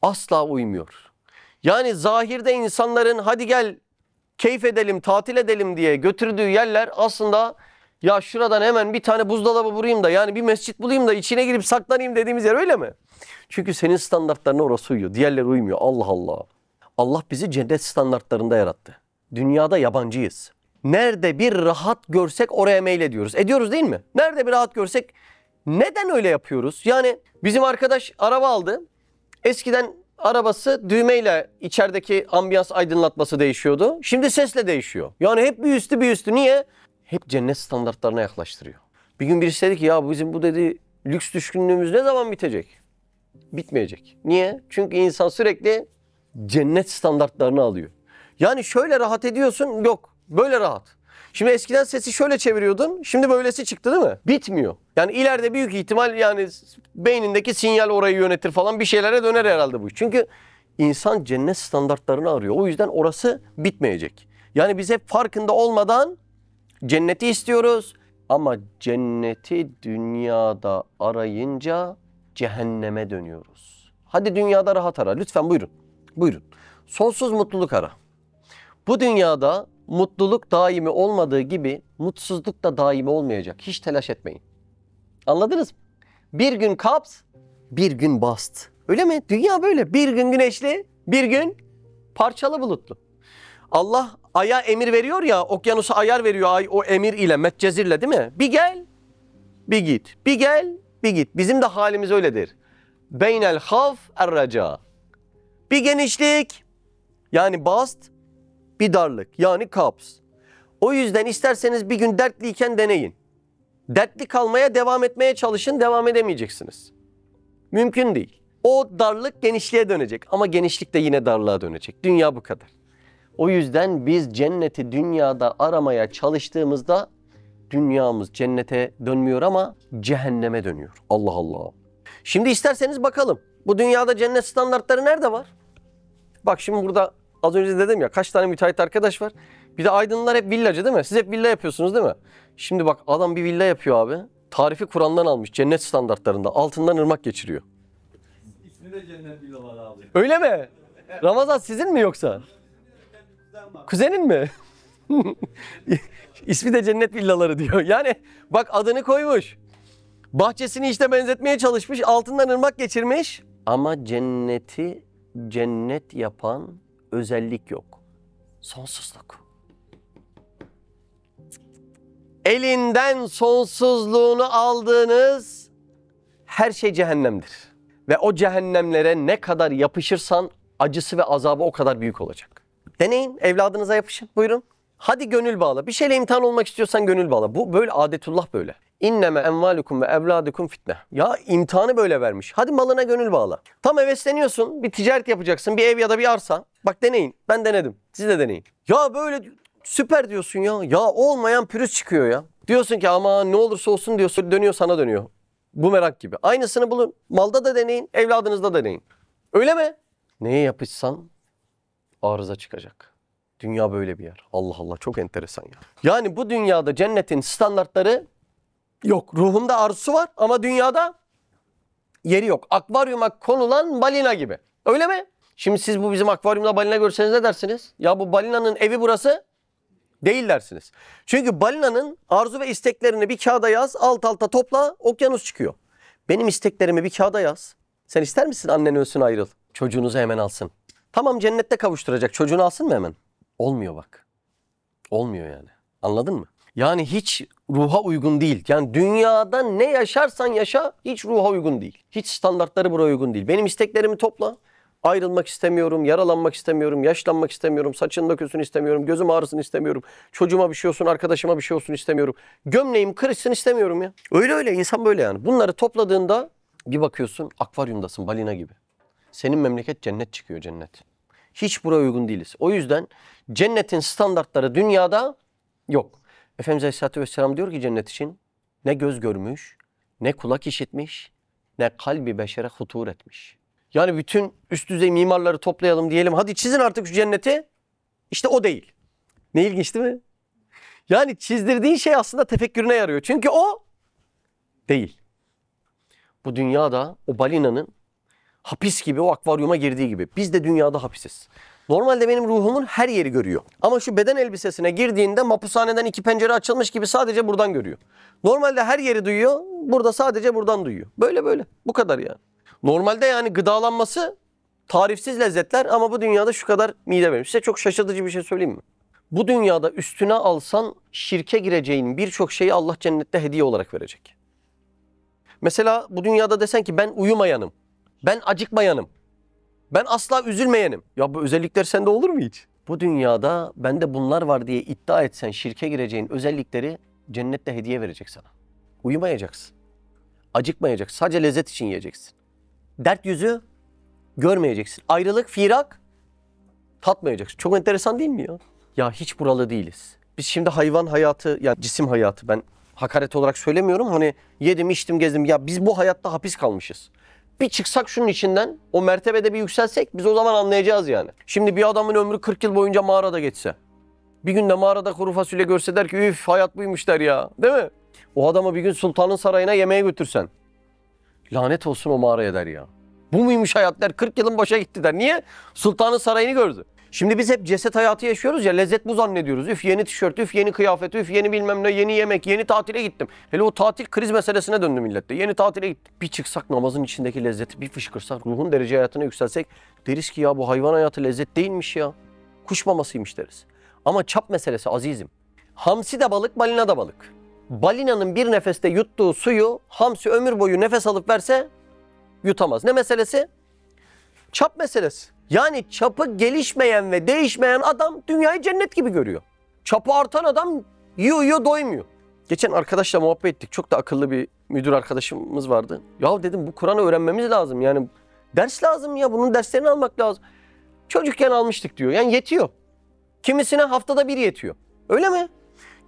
asla uymuyor. Yani zahirde insanların hadi gel keyif edelim, tatil edelim diye götürdüğü yerler aslında ya şuradan hemen bir tane buzdolabı vurayım da yani bir mescit bulayım da içine girip saklanayım dediğimiz yer öyle mi? Çünkü senin standartlarına orası uyuyor. Diğerleri uymuyor. Allah Allah. Allah bizi cennet standartlarında yarattı. Dünyada yabancıyız. Nerede bir rahat görsek oraya meylediyoruz. Ediyoruz değil mi? Nerede bir rahat görsek neden öyle yapıyoruz? Yani bizim arkadaş araba aldı. Eskiden arabası düğmeyle içerideki ambiyans aydınlatması değişiyordu. Şimdi sesle değişiyor. Yani hep bir üstü bir üstü. Niye? Hep cennet standartlarına yaklaştırıyor. Bir gün birisi dedi ki ya bizim bu dedi lüks düşkünlüğümüz ne zaman bitecek? Bitmeyecek. Niye? Çünkü insan sürekli cennet standartlarını alıyor. Yani şöyle rahat ediyorsun, yok. Böyle rahat. Şimdi eskiden sesi şöyle çeviriyordun, şimdi böylesi çıktı değil mi? Bitmiyor. Yani ileride büyük ihtimal yani beynindeki sinyal orayı yönetir falan bir şeylere döner herhalde bu. Çünkü insan cennet standartlarını arıyor. O yüzden orası bitmeyecek. Yani biz hep farkında olmadan cenneti istiyoruz. Ama cenneti dünyada arayınca cehenneme dönüyoruz. Hadi dünyada rahat ara. Lütfen buyurun. Buyurun. Sonsuz mutluluk ara. Bu dünyada mutluluk daimi olmadığı gibi mutsuzluk da daimi olmayacak. Hiç telaş etmeyin. Anladınız mı? Bir gün kaps, bir gün bast. Öyle mi? Dünya böyle. Bir gün güneşli, bir gün parçalı bulutlu. Allah aya emir veriyor ya, okyanusa ayar veriyor ay o emir ile, metcezirle değil mi? Bir gel, bir git. Bir gel, bir git. Bizim de halimiz öyledir. Beynel havf er-reca. Bir genişlik, yani bast, bir darlık, yani kaps. O yüzden isterseniz bir gün dertliyken deneyin. Dertli kalmaya devam etmeye çalışın, devam edemeyeceksiniz. Mümkün değil. O darlık genişliğe dönecek ama genişlik de yine darlığa dönecek. Dünya bu kadar. O yüzden biz cenneti dünyada aramaya çalıştığımızda dünyamız cennete dönmüyor ama cehenneme dönüyor. Allah Allah. Şimdi isterseniz bakalım. Bu dünyada cennet standartları nerede var? Bak şimdi burada az önce dedim ya kaç tane müteahhit arkadaş var. Bir de aydınlar hep villacı değil mi? Siz hep villa yapıyorsunuz değil mi? Şimdi bak adam bir villa yapıyor abi. Tarifi Kur'an'dan almış cennet standartlarında. Altından ırmak geçiriyor. İsmi de cennet villaları abi. Öyle mi? Ramazan sizin mi yoksa? Kuzenin mi? İsmi de cennet villaları diyor. Yani bak adını koymuş. Bahçesini işte benzetmeye çalışmış. Altından ırmak geçirmiş. Ama cenneti cennet yapan özellik yok. Sonsuzluk. Elinden sonsuzluğunu aldığınız her şey cehennemdir. Ve o cehennemlere ne kadar yapışırsan acısı ve azabı o kadar büyük olacak. Deneyin, evladınıza yapışın. Buyurun. Hadi gönül bağla. Bir şeyle imtihan olmak istiyorsan gönül bağla. Bu böyle adetullah böyle. İnneme envalukum ve evladukum fitne. Ya imtihanı böyle vermiş. Hadi malına gönül bağla. Tam hevesleniyorsun. Bir ticaret yapacaksın. Bir ev ya da bir arsa. Bak deneyin. Ben denedim. Siz de deneyin. Ya böyle süper diyorsun ya. Ya olmayan pürüz çıkıyor ya. Diyorsun ki ama ne olursa olsun diyorsun. Dönüyor sana dönüyor. Bumerang gibi. Aynısını bulun. Malda da deneyin. Evladınızda da deneyin. Öyle mi? Neye yapışsan arıza çıkacak. Dünya böyle bir yer. Allah Allah çok enteresan ya. Yani bu dünyada cennetin standartları yok. Ruhumda arzusu var ama dünyada yeri yok. Akvaryuma konulan balina gibi. Öyle mi? Şimdi siz bu bizim akvaryumda balina görseniz ne dersiniz? Ya bu balinanın evi burası değil dersiniz. Çünkü balinanın arzu ve isteklerini bir kağıda yaz, alt alta topla, okyanus çıkıyor. Benim isteklerimi bir kağıda yaz. Sen ister misin annen ölsün ayrıl? Çocuğunuzu hemen alsın. Tamam cennette kavuşturacak. Çocuğunu alsın mı hemen? Olmuyor bak. Olmuyor yani. Anladın mı? Yani hiç ruha uygun değil. Yani dünyada ne yaşarsan yaşa hiç ruha uygun değil. Hiç standartları buraya uygun değil. Benim isteklerimi topla. Ayrılmak istemiyorum, yaralanmak istemiyorum, yaşlanmak istemiyorum, saçın dökülsün istemiyorum, gözüm ağrısın istemiyorum, çocuğuma bir şey olsun, arkadaşıma bir şey olsun istemiyorum, gömleğim kırışsın istemiyorum ya. Öyle öyle insan böyle yani. Bunları topladığında bir bakıyorsun akvaryumdasın balina gibi. Senin memleket cennet çıkıyor cennet. Hiç buraya uygun değiliz. O yüzden cennetin standartları dünyada yok. Efendimiz Aleyhisselatü Vesselam diyor ki cennet için ne göz görmüş, ne kulak işitmiş, ne kalbi beşere hutur etmiş. Yani bütün üst düzey mimarları toplayalım diyelim. Hadi çizin artık şu cenneti. İşte o değil. Ne ilginç değil mi? Yani çizdirdiğin şey aslında tefekkürüne yarıyor. Çünkü o değil. Bu dünyada o balinanın hapis gibi, o akvaryuma girdiği gibi. Biz de dünyada hapisiz. Normalde benim ruhumun her yeri görüyor. Ama şu beden elbisesine girdiğinde mapushaneden 2 pencere açılmış gibi sadece buradan görüyor. Normalde her yeri duyuyor, burada sadece buradan duyuyor. Böyle böyle. Bu kadar yani. Normalde yani gıdalanması tarifsiz lezzetler ama bu dünyada şu kadar mide vermiş. Size çok şaşırtıcı bir şey söyleyeyim mi? Bu dünyada üstüne alsan şirke gireceğin birçok şeyi Allah cennette hediye olarak verecek. Mesela bu dünyada desen ki ben uyumayanım, ben acıkmayanım, ben asla üzülmeyenim. Ya bu özellikler sende olur mu hiç? Bu dünyada bende bunlar var diye iddia etsen şirke gireceğin özellikleri cennette hediye verecek sana. Uyumayacaksın, acıkmayacaksın, sadece lezzet için yiyeceksin. Dert yüzü görmeyeceksin. Ayrılık, firak tatmayacaksın. Çok enteresan değil mi ya? Ya hiç buralı değiliz. Biz şimdi hayvan hayatı, yani cisim hayatı, ben hakaret olarak söylemiyorum. Hani yedim, içtim, gezdim. Ya biz bu hayatta hapis kalmışız. Bir çıksak şunun içinden, o mertebede bir yükselsek biz o zaman anlayacağız yani. Şimdi bir adamın ömrü 40 yıl boyunca mağarada geçse. Bir günde mağarada kuru fasulye görse der ki üf hayat buymuş der ya. Değil mi? O adamı bir gün sultanın sarayına yemeğe götürsen. Lanet olsun o mağaraya der ya. Bu muymuş hayat der. 40 yılın boşa gitti der. Niye? Sultanın sarayını gördü. Şimdi biz hep ceset hayatı yaşıyoruz ya, lezzet bu zannediyoruz. Üf yeni tişört, üf yeni kıyafet, üf yeni bilmem ne, yeni yemek, yeni tatile gittim. Hele o tatil kriz meselesine döndü millette. Yeni tatile gittim. Bir çıksak namazın içindeki lezzeti bir fışkırsak, ruhun derece hayatına yükselsek deriz ki ya bu hayvan hayatı lezzet değilmiş ya. Kuş mamasıymış deriz. Ama çap meselesi azizim. Hamsi de balık, balina da balık. Balinanın bir nefeste yuttuğu suyu hamsi ömür boyu nefes alıp verse yutamaz. Ne meselesi? Çap meselesi. Yani çapı gelişmeyen ve değişmeyen adam dünyayı cennet gibi görüyor. Çapı artan adam yiyor doymuyor. Geçen arkadaşla muhabbet ettik. Çok da akıllı bir müdür arkadaşımız vardı. Ya dedim bu Kur'an'ı öğrenmemiz lazım. Yani ders lazım ya, bunun derslerini almak lazım. Çocukken almıştık diyor. Yani yetiyor. Kimisine haftada bir yetiyor. Öyle mi?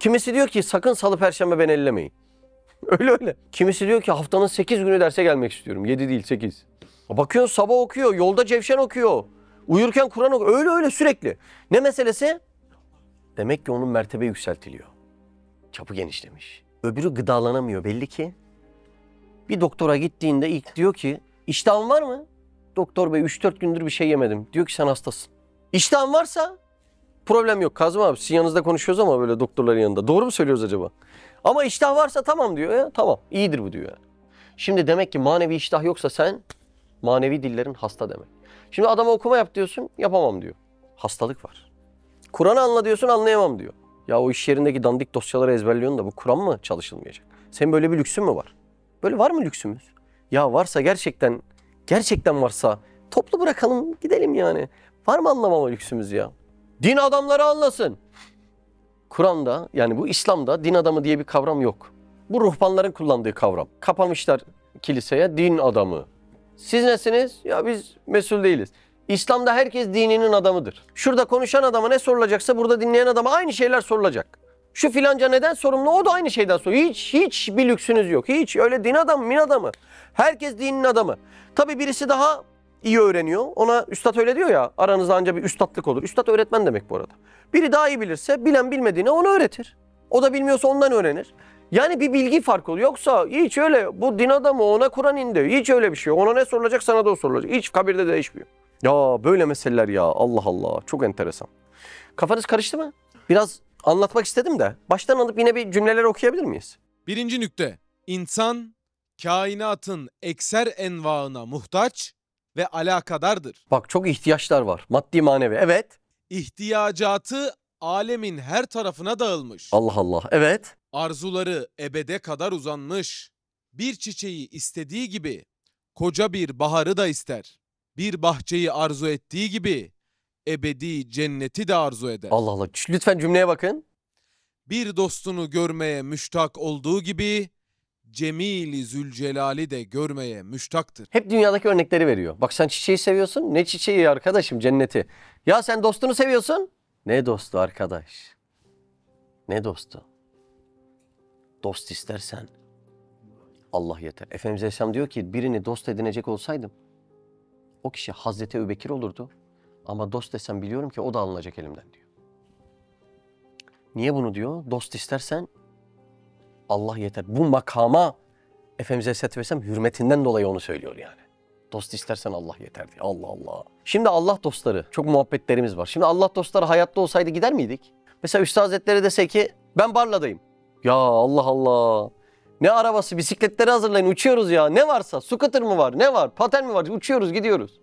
Kimisi diyor ki sakın salı perşembe beni ellemeyin. Öyle. Kimisi diyor ki haftanın 8 günü derse gelmek istiyorum. 7 değil 8. Bakıyorsun sabah okuyor, yolda Cevşen okuyor. Uyurken Kur'an okuyor. Öyle sürekli. Ne meselesi? Demek ki onun mertebe yükseltiliyor. Çapı genişlemiş. Öbürü gıdalanamıyor belli ki. Bir doktora gittiğinde ilk diyor ki iştahın var mı? Doktor bey 3-4 gündür bir şey yemedim. Diyor ki sen hastasın. İştahın varsa problem yok. Kazım abi sizin yanınızda konuşuyoruz ama böyle doktorların yanında. Doğru mu söylüyoruz acaba? Ama iştah varsa tamam diyor ya. Tamam iyidir bu diyor. Şimdi demek ki manevi iştah yoksa sen manevi dillerin hasta demek. Şimdi adama okuma yap diyorsun, yapamam diyor. Hastalık var. Kur'an'ı anla diyorsun, anlayamam diyor. Ya o iş yerindeki dandik dosyaları ezberliyorsun da bu Kur'an mı çalışılmayacak? Senin böyle bir lüksün mü var? Böyle var mı lüksümüz? Ya varsa gerçekten varsa toplu bırakalım gidelim yani. Var mı anlamama lüksümüz ya? Din adamları anlasın. Kur'an'da yani bu İslam'da din adamı diye bir kavram yok. Bu ruhbanların kullandığı kavram. Kapamışlar kiliseye din adamı. Siz nesiniz? Ya biz mesul değiliz. İslam'da herkes dininin adamıdır. Şurada konuşan adama ne sorulacaksa burada dinleyen adama aynı şeyler sorulacak. Şu filanca neden sorumlu? O da aynı şeyden soruyor. Hiç bir lüksünüz yok. Hiç öyle din adamı, min adamı. Herkes dinin adamı. Tabii birisi daha iyi öğreniyor. Ona üstad öyle diyor ya, aranızda anca bir üstatlık olur. Üstad öğretmen demek bu arada. Biri daha iyi bilirse bilen bilmediğini ona öğretir. O da bilmiyorsa ondan öğrenir. Yani bir bilgi farkı oluyor. Yoksa hiç öyle bu din adamı ona Kur'an indi. Hiç öyle bir şey yok. Ona ne sorulacak sana da o sorulacak. Hiç kabirde değişmiyor. Ya böyle meseleler ya Allah Allah çok enteresan. Kafanız karıştı mı? Biraz anlatmak istedim de baştan alıp yine bir cümleler okuyabilir miyiz? Birinci nükte. İnsan kainatın ekser envaına muhtaç ve alakadardır. Bak çok ihtiyaçlar var. Maddi manevi. Evet. İhtiyacatı alemin her tarafına dağılmış. Allah Allah. Evet. Arzuları ebede kadar uzanmış. Bir çiçeği istediği gibi koca bir baharı da ister. Bir bahçeyi arzu ettiği gibi ebedi cenneti de arzu eder. Allah Allah. Lütfen cümleye bakın. Bir dostunu görmeye müştak olduğu gibi Cemil-i Zülcelal'i de görmeye müştaktır. Hep dünyadaki örnekleri veriyor. Bak sen çiçeği seviyorsun. Ne çiçeği arkadaşım? Cenneti. Ya sen dostunu seviyorsun. Ne dostu arkadaş? Ne dostu? Dost istersen Allah yeter. Efendimiz Aleyhisselam diyor ki birini dost edinecek olsaydım o kişi Hazreti Ebubekir olurdu. Ama dost desem biliyorum ki o da alınacak elimden diyor. Niye bunu diyor? Dost istersen Allah yeter. Bu makama Efendimiz Aleyhisselatü Vesselam hürmetinden dolayı onu söylüyor yani. Dost istersen Allah yeter diye. Allah Allah. Şimdi Allah dostları, çok muhabbetlerimiz var. Şimdi Allah dostları hayatta olsaydı gider miydik? Mesela Üstad Hazretleri dese ki ben Barla'dayım. Ya Allah Allah. Ne arabası, bisikletleri hazırlayın, uçuyoruz ya. Ne varsa, scooter mı var, ne var, paten mi var, uçuyoruz, gidiyoruz.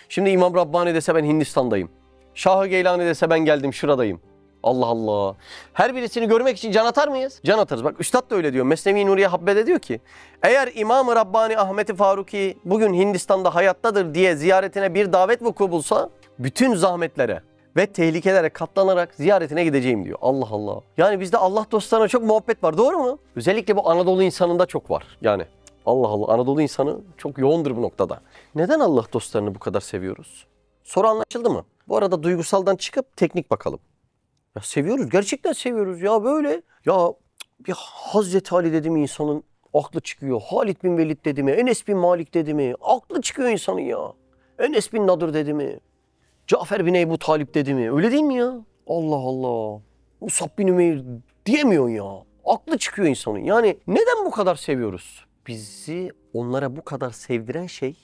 Şimdi İmam Rabbani dese ben Hindistan'dayım. Şah-ı Geylani dese ben geldim şuradayım. Allah Allah. Her birisini görmek için can atar mıyız? Can atarız. Bak Üstad da öyle diyor. Mesnevi Nuriye Habbe'de diyor ki eğer İmam-ı Rabbani Ahmet-i Faruki bugün Hindistan'da hayattadır diye ziyaretine bir davet vuku bulsa bütün zahmetlere ve tehlikelere katlanarak ziyaretine gideceğim diyor. Allah Allah. Yani bizde Allah dostlarına çok muhabbet var. Doğru mu? Özellikle bu Anadolu insanında çok var. Yani Allah Allah. Anadolu insanı çok yoğundur bu noktada. Neden Allah dostlarını bu kadar seviyoruz? Soru anlaşıldı mı? Bu arada duygusaldan çıkıp teknik bakalım. Ya seviyoruz. Gerçekten seviyoruz. Ya böyle. Ya bir Hazreti Ali dedi mi insanın aklı çıkıyor. Halid bin Velid dedi mi? Enes bin Malik dedi mi? Aklı çıkıyor insanın ya. Enes bin Nadır dedi mi? Cafer bin Ebu Talip dedi mi? Öyle değil mi ya? Allah Allah. Musab bin Ümeyr diyemiyorsun ya. Aklı çıkıyor insanın. Yani neden bu kadar seviyoruz? Bizi onlara bu kadar sevdiren şey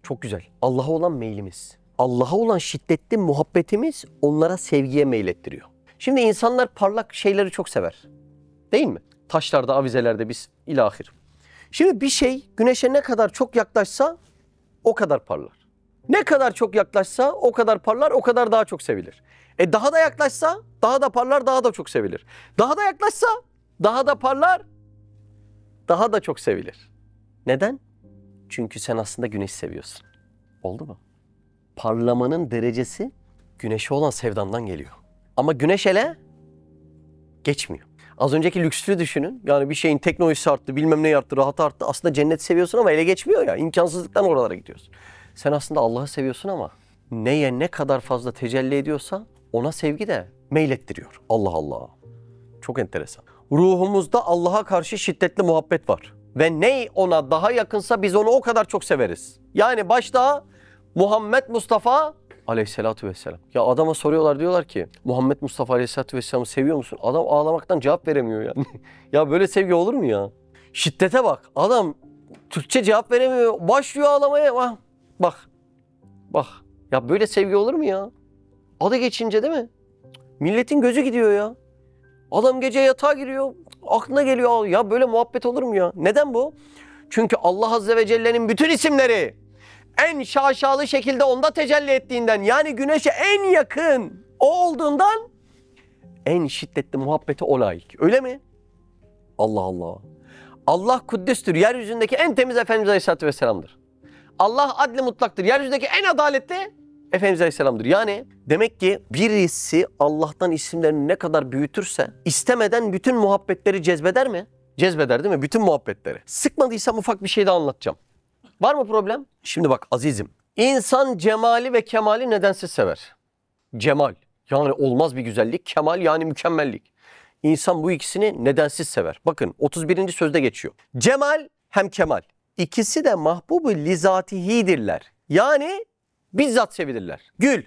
çok güzel. Allah'a olan meylimiz. Allah'a olan şiddetli muhabbetimiz onlara sevgiye meylettiriyor. Şimdi insanlar parlak şeyleri çok sever. Değil mi? Taşlarda, avizelerde biz ilahir. Şimdi bir şey güneşe ne kadar çok yaklaşsa o kadar parlar. Ne kadar çok yaklaşsa o kadar parlar, o kadar daha çok sevilir. Daha da yaklaşsa daha da parlar, daha da çok sevilir. Daha da yaklaşsa daha da parlar, daha da çok sevilir. Neden? Çünkü sen aslında güneşi seviyorsun. Oldu mu? Parlamanın derecesi güneşe olan sevdandan geliyor. Ama güneş ele geçmiyor. Az önceki lükslü düşünün. Yani bir şeyin teknolojisi arttı, bilmem ne arttı, rahat arttı. Aslında cennet seviyorsun ama ele geçmiyor ya. İmkansızlıktan oralara gidiyorsun. Sen aslında Allah'ı seviyorsun ama neye ne kadar fazla tecelli ediyorsa ona sevgi de meylettiriyor. Allah Allah. Çok enteresan. Ruhumuzda Allah'a karşı şiddetli muhabbet var. Ve ne ona daha yakınsa biz onu o kadar çok severiz. Yani başta Muhammed Mustafa Aleyhisselatü Vesselam. Ya adama soruyorlar, diyorlar ki Muhammed Mustafa Aleyhisselatü Vesselam'ı seviyor musun? Adam ağlamaktan cevap veremiyor yani. Ya böyle sevgi olur mu ya? Şiddete bak. Adam Türkçe cevap veremiyor. Başlıyor ağlamaya. Bak. Ya böyle sevgi olur mu ya? Adı geçince değil mi? Milletin gözü gidiyor ya. Adam gece yatağa giriyor. Aklına geliyor. Ya böyle muhabbet olur mu ya? Neden bu? Çünkü Allah Azze ve Celle'nin bütün isimleri en şaşalı şekilde onda tecelli ettiğinden, yani güneşe en yakın o olduğundan en şiddetli muhabbeti o layık. Öyle mi? Allah Allah. Allah kuddüstür. Yeryüzündeki en temiz Efendimiz Aleyhisselatü Vesselam'dır. Allah adli mutlaktır. Yeryüzündeki en adaletli Efendimiz Aleyhisselam'dır. Yani demek ki birisi Allah'tan isimlerini ne kadar büyütürse istemeden bütün muhabbetleri cezbeder mi? Cezbeder değil mi? Bütün muhabbetleri. Sıkmadıysam ufak bir şey daha anlatacağım. Var mı problem? Şimdi bak azizim. İnsan cemali ve kemali nedensiz sever. Cemal yani olmaz bir güzellik. Kemal yani mükemmellik. İnsan bu ikisini nedensiz sever. Bakın 31. sözde geçiyor. Cemal hem kemal. İkisi de mahbub-u lizatihidirler. Yani bizzat sevilirler. Gül.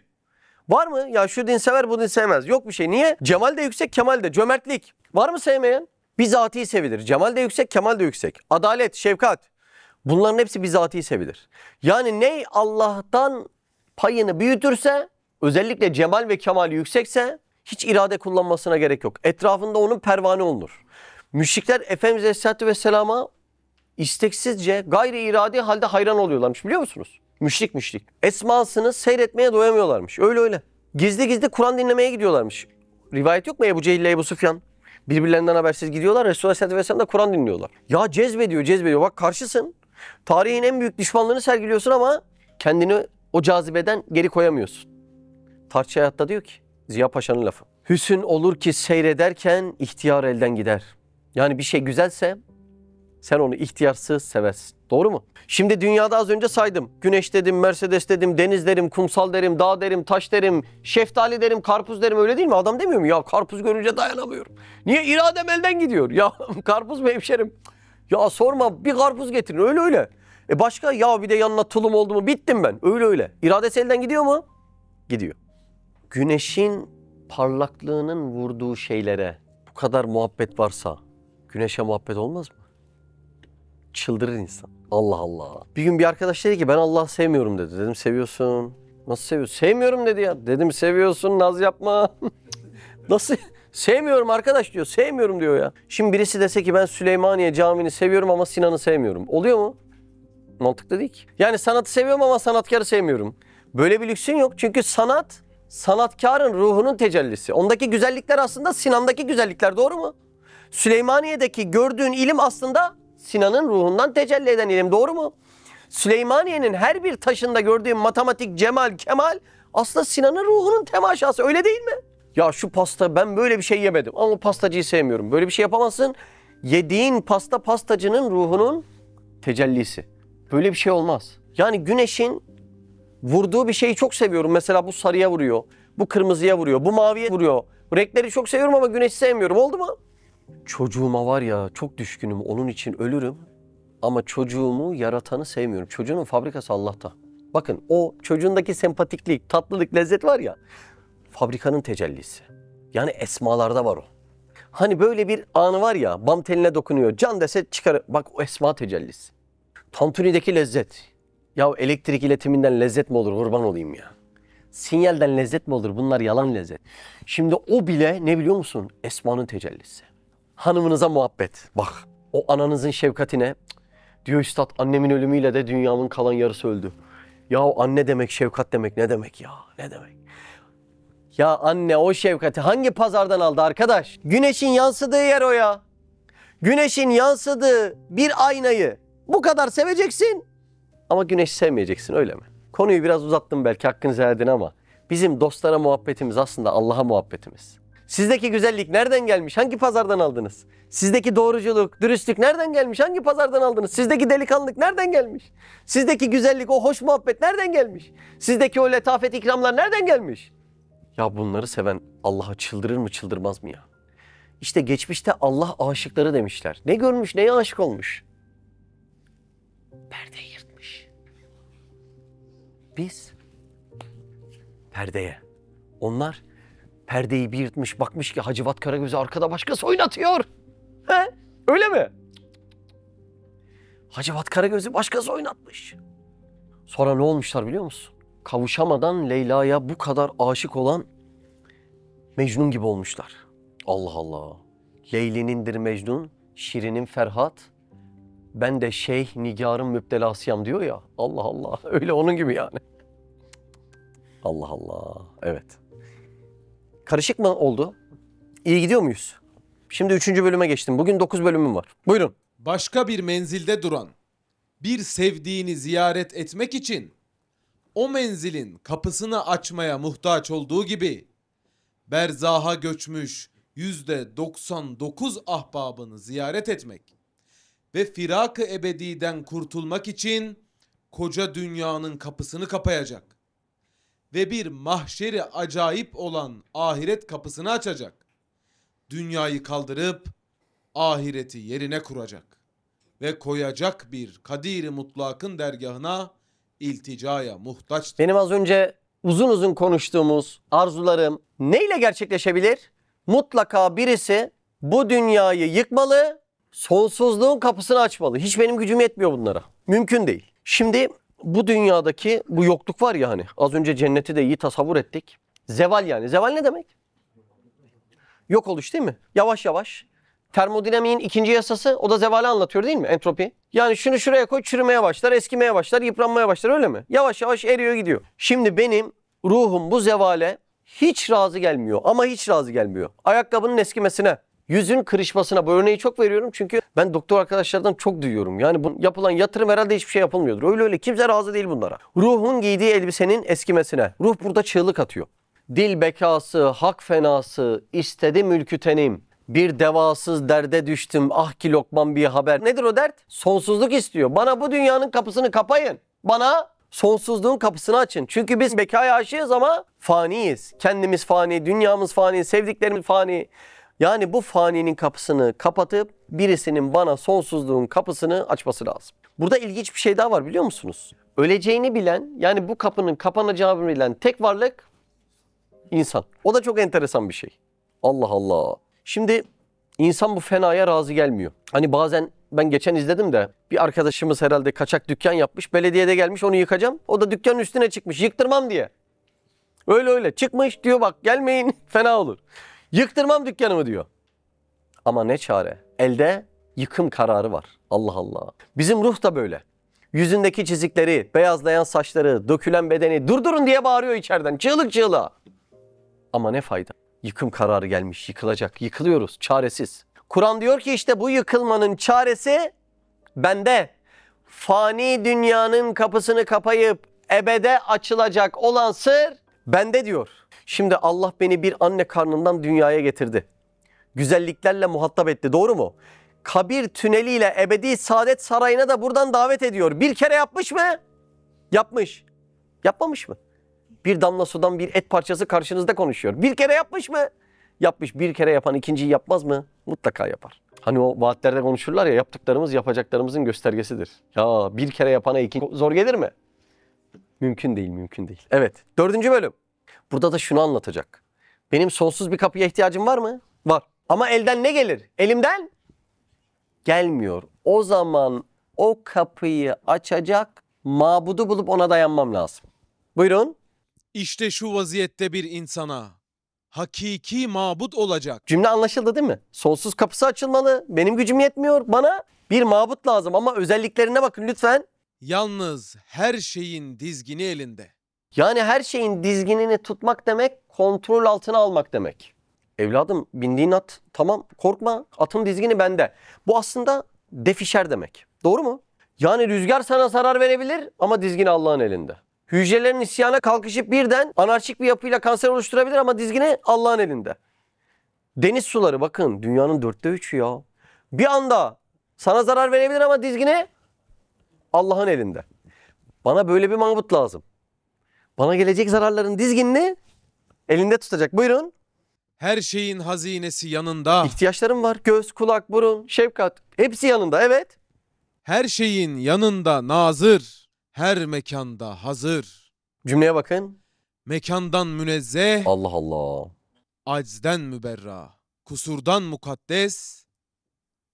Var mı? Ya şu din sever, bu din sevmez. Yok bir şey. Niye? Cemal de yüksek, kemal de. Cömertlik. Var mı sevmeyen? Bizatihi sevilir. Cemal de yüksek, kemal de yüksek. Adalet, şefkat. Bunların hepsi bizatihi sevilir. Yani ne Allah'tan payını büyütürse, özellikle cemal ve kemali yüksekse hiç irade kullanmasına gerek yok. Etrafında onun pervane olunur. Müşrikler Efendimiz Aleyhisselatü Vesselam'a isteksizce gayri iradi halde hayran oluyorlarmış, biliyor musunuz? Müşrik. Esmasını seyretmeye doyamıyorlarmış. Öyle. Gizli Kur'an dinlemeye gidiyorlarmış. Rivayet yok mu Ebu Cehil ile Ebu Süfyan? Birbirlerinden habersiz gidiyorlar. Resulullah Aleyhisselatü Vesselam'da Kur'an dinliyorlar. Ya cezbediyor. Bak karşısın. Tarihin en büyük düşmanlığını sergiliyorsun ama kendini o cazibeden geri koyamıyorsun. Tarçı Hayat'ta diyor ki, Ziya Paşa'nın lafı. Hüsn olur ki seyrederken ihtiyar elden gider. Yani bir şey güzelse sen onu ihtiyarsız seversin. Doğru mu? Şimdi dünyada az önce saydım. Güneş dedim, Mercedes dedim, deniz derim, kumsal derim, dağ derim, taş derim, şeftali derim, karpuz derim, öyle değil mi? Adam demiyor mu? Ya karpuz görünce dayanamıyorum. Niye? İradem elden gidiyor. Ya karpuz mu hemşerim? Ya sorma, bir karpuz getirin. Öyle. Başka? Ya bir de yanına tulum oldu mu bittim ben. Öyle. İradesi elden gidiyor mu? Gidiyor. Güneşin parlaklığının vurduğu şeylere bu kadar muhabbet varsa güneşe muhabbet olmaz mı? Çıldırır insan. Allah Allah. Bir gün bir arkadaş dedi ki ben Allah'ı sevmiyorum dedi. Dedim seviyorsun. Nasıl seviyorsun? Sevmiyorum dedi ya. Dedim seviyorsun, naz yapma. Nasıl? Sevmiyorum arkadaş diyor. Sevmiyorum diyor ya. Şimdi birisi dese ki ben Süleymaniye Camii'ni seviyorum ama Sinan'ı sevmiyorum. Oluyor mu? Mantıklı değil ki. Yani sanatı seviyorum ama sanatkarı sevmiyorum. Böyle bir lüksün yok. Çünkü sanat, sanatkarın ruhunun tecellisi. Ondaki güzellikler aslında Sinan'daki güzellikler, doğru mu? Süleymaniye'deki gördüğün ilim aslında Sinan'ın ruhundan tecelli eden ilim, doğru mu? Süleymaniye'nin her bir taşında gördüğün matematik, cemal, kemal aslında Sinan'ın ruhunun temaşası, öyle değil mi? Ya şu pasta, ben böyle bir şey yemedim ama pastacıyı sevmiyorum. Böyle bir şey yapamazsın. Yediğin pasta pastacının ruhunun tecellisi. Böyle bir şey olmaz. Yani güneşin vurduğu bir şeyi çok seviyorum. Mesela bu sarıya vuruyor, bu kırmızıya vuruyor, bu maviye vuruyor. Renkleri çok seviyorum ama güneşi sevmiyorum. Oldu mu? Çocuğuma var ya çok düşkünüm, onun için ölürüm. Ama çocuğumu, yaratanı sevmiyorum. Çocuğun fabrikası Allah'ta. Bakın o çocuğundaki sempatiklik, tatlılık, lezzet var ya, fabrikanın tecellisi. Yani esmalarda var o. Hani böyle bir anı var ya, bam teline dokunuyor, can dese çıkar. Bak o esma tecellisi. Tantuni'deki lezzet. Ya elektrik iletiminden lezzet mi olur, kurban olayım ya. Sinyalden lezzet mi olur, bunlar yalan lezzet. Şimdi o bile ne biliyor musun? Esmanın tecellisi. Hanımınıza muhabbet. Bak o ananızın şefkatine, diyor üstad, annemin ölümüyle de dünyamın kalan yarısı öldü. Ya anne demek, şefkat demek ne demek ya? Ne demek? Ya anne o şefkati hangi pazardan aldı arkadaş? Güneşin yansıdığı yer o ya. Güneşin yansıdığı bir aynayı bu kadar seveceksin ama güneşi sevmeyeceksin, öyle mi? Konuyu biraz uzattım belki, hakkınızı verdin ama bizim dostlara muhabbetimiz aslında Allah'a muhabbetimiz. Sizdeki güzellik nereden gelmiş? Hangi pazardan aldınız? Sizdeki doğruculuk, dürüstlük nereden gelmiş? Hangi pazardan aldınız? Sizdeki delikanlılık nereden gelmiş? Sizdeki güzellik, o hoş muhabbet nereden gelmiş? Sizdeki o letafet, ikramlar nereden gelmiş? Ya bunları seven Allah'a çıldırır mı, çıldırmaz mı ya? İşte geçmişte Allah aşıkları demişler. Ne görmüş, neye aşık olmuş? Perdeyi yırtmış. Biz perdeye. Onlar perdeyi bir yırtmış, bakmış ki Hacivat Karagöz'ü arkada başkası oynatıyor. He? Öyle mi? Hacivat Karagöz'ü başkası oynatmış. Sonra ne olmuşlar biliyor musun? Kavuşamadan Leyla'ya bu kadar aşık olan Mecnun gibi olmuşlar. Allah Allah. Leyli'nindir Mecnun, Şirin'in Ferhat, ben de Şeyh Nigar'ın müptelasıyam diyor ya. Allah Allah. Öyle onun gibi yani. Allah Allah. Evet. Karışık mı oldu? İyi gidiyor muyuz? Şimdi 3. bölüme geçtim. Bugün 9 bölümüm var. Buyurun. Başka bir menzilde duran bir sevdiğini ziyaret etmek için o menzilin kapısını açmaya muhtaç olduğu gibi berzaha göçmüş %99 ahbabını ziyaret etmek ve firak-ı ebediden kurtulmak için koca dünyanın kapısını kapayacak ve bir mahşeri acayip olan ahiret kapısını açacak. Dünyayı kaldırıp ahireti yerine kuracak ve koyacak bir Kadir-i Mutlak'ın dergahına ilticaya muhtaçtır. Benim az önce uzun uzun konuştuğumuz arzularım neyle gerçekleşebilir? Mutlaka birisi bu dünyayı yıkmalı, sonsuzluğun kapısını açmalı. Hiç benim gücüm yetmiyor bunlara. Mümkün değil. Şimdi bu dünyadaki bu yokluk var ya, hani az önce cenneti de iyi tasavvur ettik. Zeval yani. Zeval ne demek? Yok oluş değil mi? Yavaş yavaş. Termodinamiğin ikinci yasası, o da zevali anlatıyor değil mi? Entropi. Yani şunu şuraya koy, çürümeye başlar, eskimeye başlar, yıpranmaya başlar, öyle mi? Yavaş yavaş eriyor gidiyor. Şimdi benim ruhum bu zevale hiç razı gelmiyor, ama hiç razı gelmiyor. Ayakkabının eskimesine, yüzün kırışmasına, bu örneği çok veriyorum çünkü ben doktor arkadaşlardan çok duyuyorum. Yani bu yapılan yatırım herhalde hiçbir şey yapılmıyordur. Öyle öyle kimse razı değil bunlara. Ruhun giydiği elbisenin eskimesine. Ruh burada çığlık atıyor. Dil bekası, hak fenası, istedi mülkü tenim. Bir devasız derde düştüm, ah ki lokman bir haber. Nedir o dert? Sonsuzluk istiyor. Bana bu dünyanın kapısını kapayın. Bana sonsuzluğun kapısını açın. Çünkü biz bekaya aşığız ama faniyiz. Kendimiz fani, dünyamız fani, sevdiklerimiz fani. Yani bu faninin kapısını kapatıp birisinin bana sonsuzluğun kapısını açması lazım. Burada ilginç bir şey daha var biliyor musunuz? Öleceğini bilen, yani bu kapının kapanacağını bilen tek varlık İnsan. O da çok enteresan bir şey. Allah Allah. Şimdi insan bu fenaya razı gelmiyor. Hani bazen ben geçen izledim de bir arkadaşımız herhalde kaçak dükkan yapmış. Belediyede gelmiş onu yıkacağım. O da dükkanın üstüne çıkmış yıktırmam diye. Öyle çıkmış diyor bak gelmeyin fena olur. Yıktırmam dükkanımı diyor. Ama ne çare? Elde yıkım kararı var. Allah Allah. Bizim ruh da böyle. Yüzündeki çizikleri, beyazlayan saçları, dökülen bedeni durdurun diye bağırıyor içeriden. Çığlık çığlığa. Ama ne fayda? Yıkım kararı gelmiş, yıkılacak. Yıkılıyoruz, çaresiz. Kur'an diyor ki işte bu yıkılmanın çaresi bende. Fani dünyanın kapısını kapayıp ebede açılacak olan sır bende diyor. Şimdi Allah beni bir anne karnından dünyaya getirdi. Güzelliklerle muhatap etti. Doğru mu? Kabir tüneliyle ebedi saadet sarayına da buradan davet ediyor. Bir kere yapmış mı? Yapmış. Yapmamış mı? Bir damla sudan bir et parçası karşınızda konuşuyor. Bir kere yapmış mı? Yapmış. Bir kere yapan ikinciyi yapmaz mı? Mutlaka yapar. Hani o vaatlerde konuşurlar ya yaptıklarımız yapacaklarımızın göstergesidir. Ya bir kere yapana ikinci zor gelir mi? Mümkün değil, mümkün değil. Evet. 4. bölüm. Burada da şunu anlatacak. Benim sonsuz bir kapıya ihtiyacım var mı? Var. Ama elden ne gelir? Elimden gelmiyor. O zaman o kapıyı açacak mabudu bulup ona dayanmam lazım. Buyurun. İşte şu vaziyette bir insana hakiki mabut olacak. Cümle anlaşıldı değil mi? Sonsuz kapısı açılmalı. Benim gücüm yetmiyor. Bana bir mabut lazım ama özelliklerine bakın lütfen. Yalnız her şeyin dizgini elinde. Yani her şeyin dizginini tutmak demek kontrol altına almak demek. Evladım bindiğin at tamam korkma atın dizgini bende. Bu aslında defişer demek. Doğru mu? Yani rüzgar sana zarar verebilir ama dizgini Allah'ın elinde. Hücrelerin isyana kalkışıp birden anarşik bir yapıyla kanser oluşturabilir ama dizgini Allah'ın elinde. Deniz suları bakın dünyanın 3'ü ya. Bir anda sana zarar verebilir ama dizgini Allah'ın elinde. Bana böyle bir mabut lazım. Bana gelecek zararların dizginini elinde tutacak. Buyurun. Her şeyin hazinesi yanında. İhtiyaçlarım var. Göz, kulak, burun, şefkat. Hepsi yanında. Evet. Her şeyin yanında nazır. Her mekanda hazır. Cümleye bakın. Mekandan münezzeh. Allah Allah. Aczden müberra. Kusurdan mukaddes.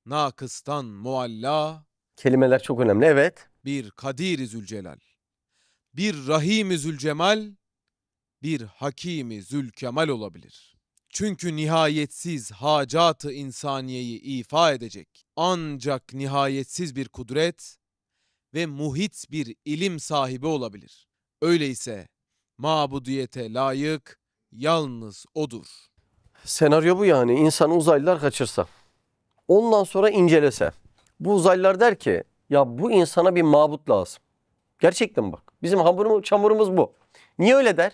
Nakıstan mualla. Kelimeler çok önemli. Evet. Bir Kadir-i Zülcelal. Bir Rahim-i Zülcemal. Bir Hakim-i Zülkemal olabilir. Çünkü nihayetsiz hacat-ı insaniyeyi ifa edecek ancak nihayetsiz bir kudret ve muhit bir ilim sahibi olabilir. Öyleyse mabudiyete layık yalnız odur. Senaryo bu yani. İnsanı uzaylılar kaçırsa. Ondan sonra incelese. Bu uzaylılar der ki ya bu insana bir mabut lazım. Gerçekten bak. Bizim hamurumuz, çamurumuz bu. Niye öyle der?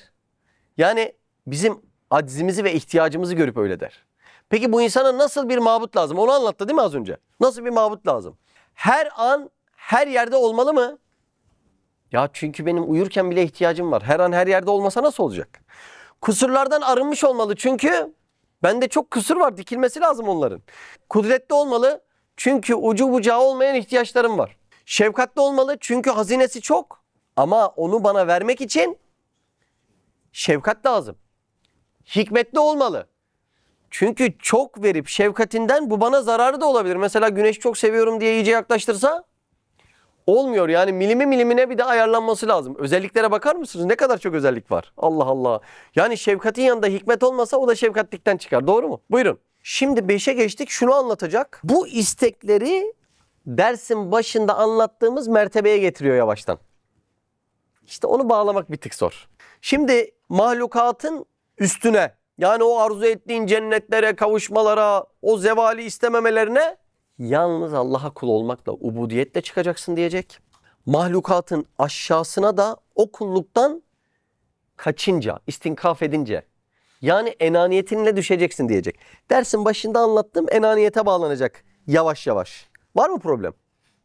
Yani bizim aczimizi ve ihtiyacımızı görüp öyle der. Peki bu insana nasıl bir mabut lazım? Onu anlattı değil mi az önce? Nasıl bir mabut lazım? Her an her yerde olmalı mı? Ya çünkü benim uyurken bile ihtiyacım var. Her an her yerde olmasa nasıl olacak? Kusurlardan arınmış olmalı çünkü bende çok kusur var. Dikilmesi lazım onların. Kudretli olmalı çünkü ucu bucağı olmayan ihtiyaçlarım var. Şefkatli olmalı çünkü hazinesi çok. Ama onu bana vermek için şefkat lazım. Hikmetli olmalı. Çünkü çok verip şefkatinden bu bana zararı da olabilir. Mesela güneş çok seviyorum diye iyice yaklaştırsa olmuyor. Yani milimi milimine bir de ayarlanması lazım. Özelliklere bakar mısınız? Ne kadar çok özellik var. Allah Allah. Yani şefkatin yanında hikmet olmasa o da şefkatlikten çıkar. Doğru mu? Buyurun. Şimdi 5'e geçtik. Şunu anlatacak. Bu istekleri dersin başında anlattığımız mertebeye getiriyor yavaştan. İşte onu bağlamak bir tık zor. Şimdi mahlukatın üstüne yani o arzu ettiğin cennetlere, kavuşmalara, o zevali istememelerine yalnız Allah'a kul olmakla, ubudiyetle çıkacaksın diyecek. Mahlukatın aşağısına da o kulluktan kaçınca, istinkaf edince yani enaniyetinle düşeceksin diyecek. Dersin başında anlattığım enaniyete bağlanacak yavaş yavaş. Var mı problem?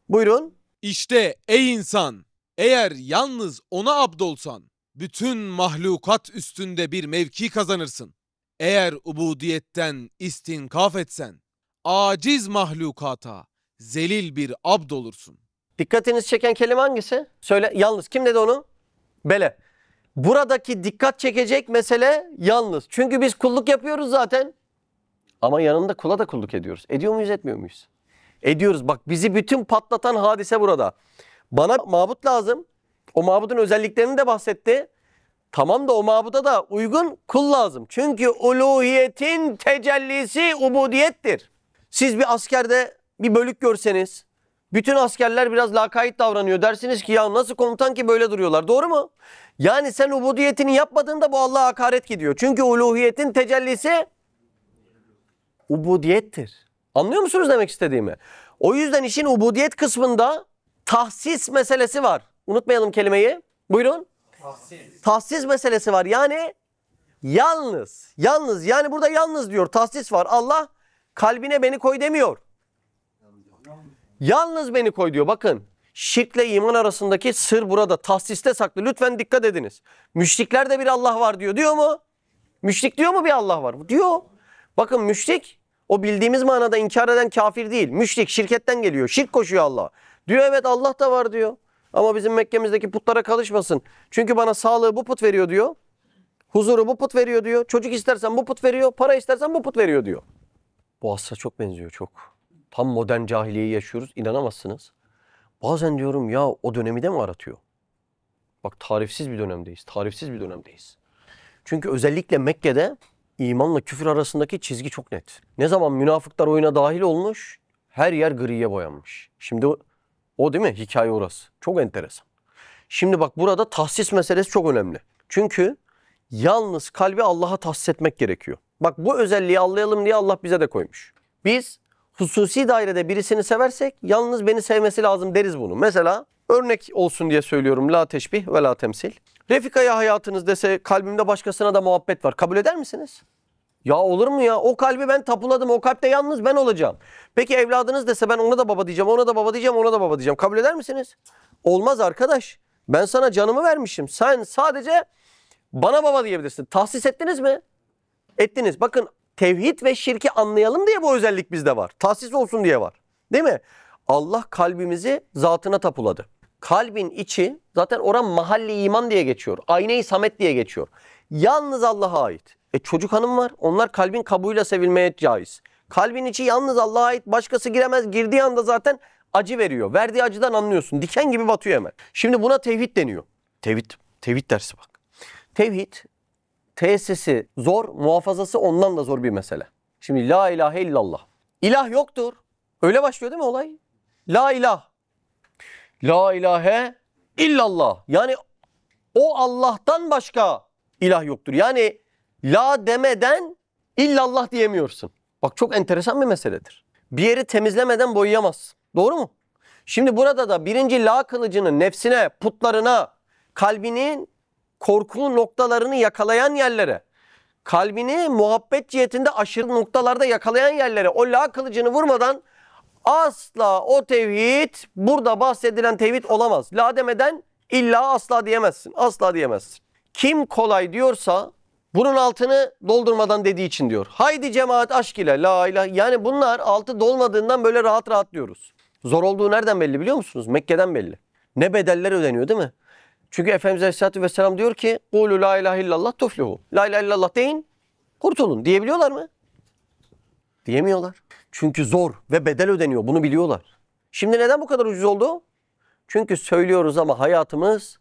Buyurun. İşte ey insan, eğer yalnız ona abdolsan, bütün mahlukat üstünde bir mevki kazanırsın. Eğer ubudiyetten istinkaf etsen, aciz mahlukata zelil bir abd olursun. Dikkatinizi çeken kelime hangisi? Söyle yalnız. Kim dedi onu? Bele. Buradaki dikkat çekecek mesele yalnız. Çünkü biz kulluk yapıyoruz zaten. Ama yanında kula da kulluk ediyoruz. Ediyor muyuz, etmiyor muyuz? Ediyoruz. Bak bizi bütün patlatan hadise burada. Bana mabut lazım. O mabudun özelliklerini de bahsetti. Tamam da o mabuda da uygun kul lazım. Çünkü uluhiyetin tecellisi ubudiyettir. Siz bir askerde bir bölük görseniz, bütün askerler biraz lakayt davranıyor. Dersiniz ki ya nasıl komutan ki böyle duruyorlar. Doğru mu? Yani sen ubudiyetini yapmadığında bu Allah'a hakaret gidiyor. Çünkü uluhiyetin tecellisi ubudiyettir. Anlıyor musunuz demek istediğimi? O yüzden işin ubudiyet kısmında tahsis meselesi var. Unutmayalım kelimeyi. Buyurun. Tahsis meselesi var. Yani yalnız. Yalnız. Yani burada yalnız diyor. Tahsis var. Allah kalbine beni koy demiyor. Yalnız beni koy diyor. Bakın. Şirkle iman arasındaki sır burada. Tahsiste saklı. Lütfen dikkat ediniz. Müşriklerde bir Allah var diyor. Diyor mu? Müşrik diyor mu bir Allah var? Diyor. Bakın müşrik o bildiğimiz manada inkar eden kafir değil. Müşrik şirketten geliyor. Şirk koşuyor Allah'a. Diyor evet Allah da var diyor. Ama bizim Mekke'mizdeki putlara karışmasın. Çünkü bana sağlığı bu put veriyor diyor. Huzuru bu put veriyor diyor. Çocuk istersen bu put veriyor. Para istersen bu put veriyor diyor. Bu asra çok benziyor çok. Tam modern cahiliyeyi yaşıyoruz. İnanamazsınız. Bazen diyorum ya o dönemi de mi aratıyor? Bak tarifsiz bir dönemdeyiz. Tarifsiz bir dönemdeyiz. Çünkü özellikle Mekke'de imanla küfür arasındaki çizgi çok net. Ne zaman münafıklar oyuna dahil olmuş, her yer griye boyanmış. Şimdi o değil mi? Hikaye orası. Çok enteresan. Şimdi bak burada tahsis meselesi çok önemli. Çünkü yalnız kalbi Allah'a tahsis etmek gerekiyor. Bak bu özelliği anlayalım diye Allah bize de koymuş. Biz hususi dairede birisini seversek yalnız beni sevmesi lazım deriz bunu. Mesela örnek olsun diye söylüyorum. La teşbih ve la temsil. Refika'ya hayatınız dese kalbimde başkasına da muhabbet var. Kabul eder misiniz? Ya olur mu ya? O kalbi ben tapuladım. O kalpte yalnız ben olacağım. Peki evladınız dese ben ona da baba diyeceğim, ona da baba diyeceğim, ona da baba diyeceğim. Kabul eder misiniz? Olmaz arkadaş. Ben sana canımı vermişim. Sen sadece bana baba diyebilirsin. Tahsis ettiniz mi? Ettiniz. Bakın tevhid ve şirki anlayalım diye bu özellik bizde var. Tahsis olsun diye var. Değil mi? Allah kalbimizi zatına tapuladı. Kalbin içi zaten oran mahalli iman diye geçiyor. Ayne-i samet diye geçiyor. Yalnız Allah'a ait. Çocuk hanım var. Onlar kalbin kabuğuyla sevilmeye caiz. Kalbin içi yalnız Allah'a ait. Başkası giremez. Girdiği anda zaten acı veriyor. Verdiği acıdan anlıyorsun. Diken gibi batıyor hemen. Şimdi buna tevhid deniyor. Tevhid dersi bak. Tevhid tesisi zor, muhafazası ondan da zor bir mesele. Şimdi la ilahe illallah. İlah yoktur. Öyle başlıyor değil mi olay? La ilah. La ilahe illallah. Yani o Allah'tan başka ilah yoktur. Yani la demeden illallah diyemiyorsun. Bak çok enteresan bir meseledir. Bir yeri temizlemeden boyayamazsın. Doğru mu? Şimdi burada da birinci la kılıcının nefsine, putlarına, kalbinin korku noktalarını yakalayan yerlere, kalbini muhabbet cihetinde aşırı noktalarda yakalayan yerlere o la kılıcını vurmadan asla o tevhid, burada bahsedilen tevhid olamaz. La demeden illa asla diyemezsin. Asla diyemezsin. Kim kolay diyorsa bunun altını doldurmadan dediği için diyor. Haydi cemaat aşk ile la ilahe. Yani bunlar altı dolmadığından böyle rahat rahat diyoruz. Zor olduğu nereden belli biliyor musunuz? Mekke'den belli. Ne bedeller ödeniyor değil mi? Çünkü Efendimiz Aleyhisselatü Vesselam diyor ki "Kulu la ilahe illallah tuflihu." La ilahe illallah deyin, kurtulun. Diyebiliyorlar mı? Diyemiyorlar. Çünkü zor ve bedel ödeniyor. Bunu biliyorlar. Şimdi neden bu kadar ucuz oldu? Çünkü söylüyoruz ama hayatımız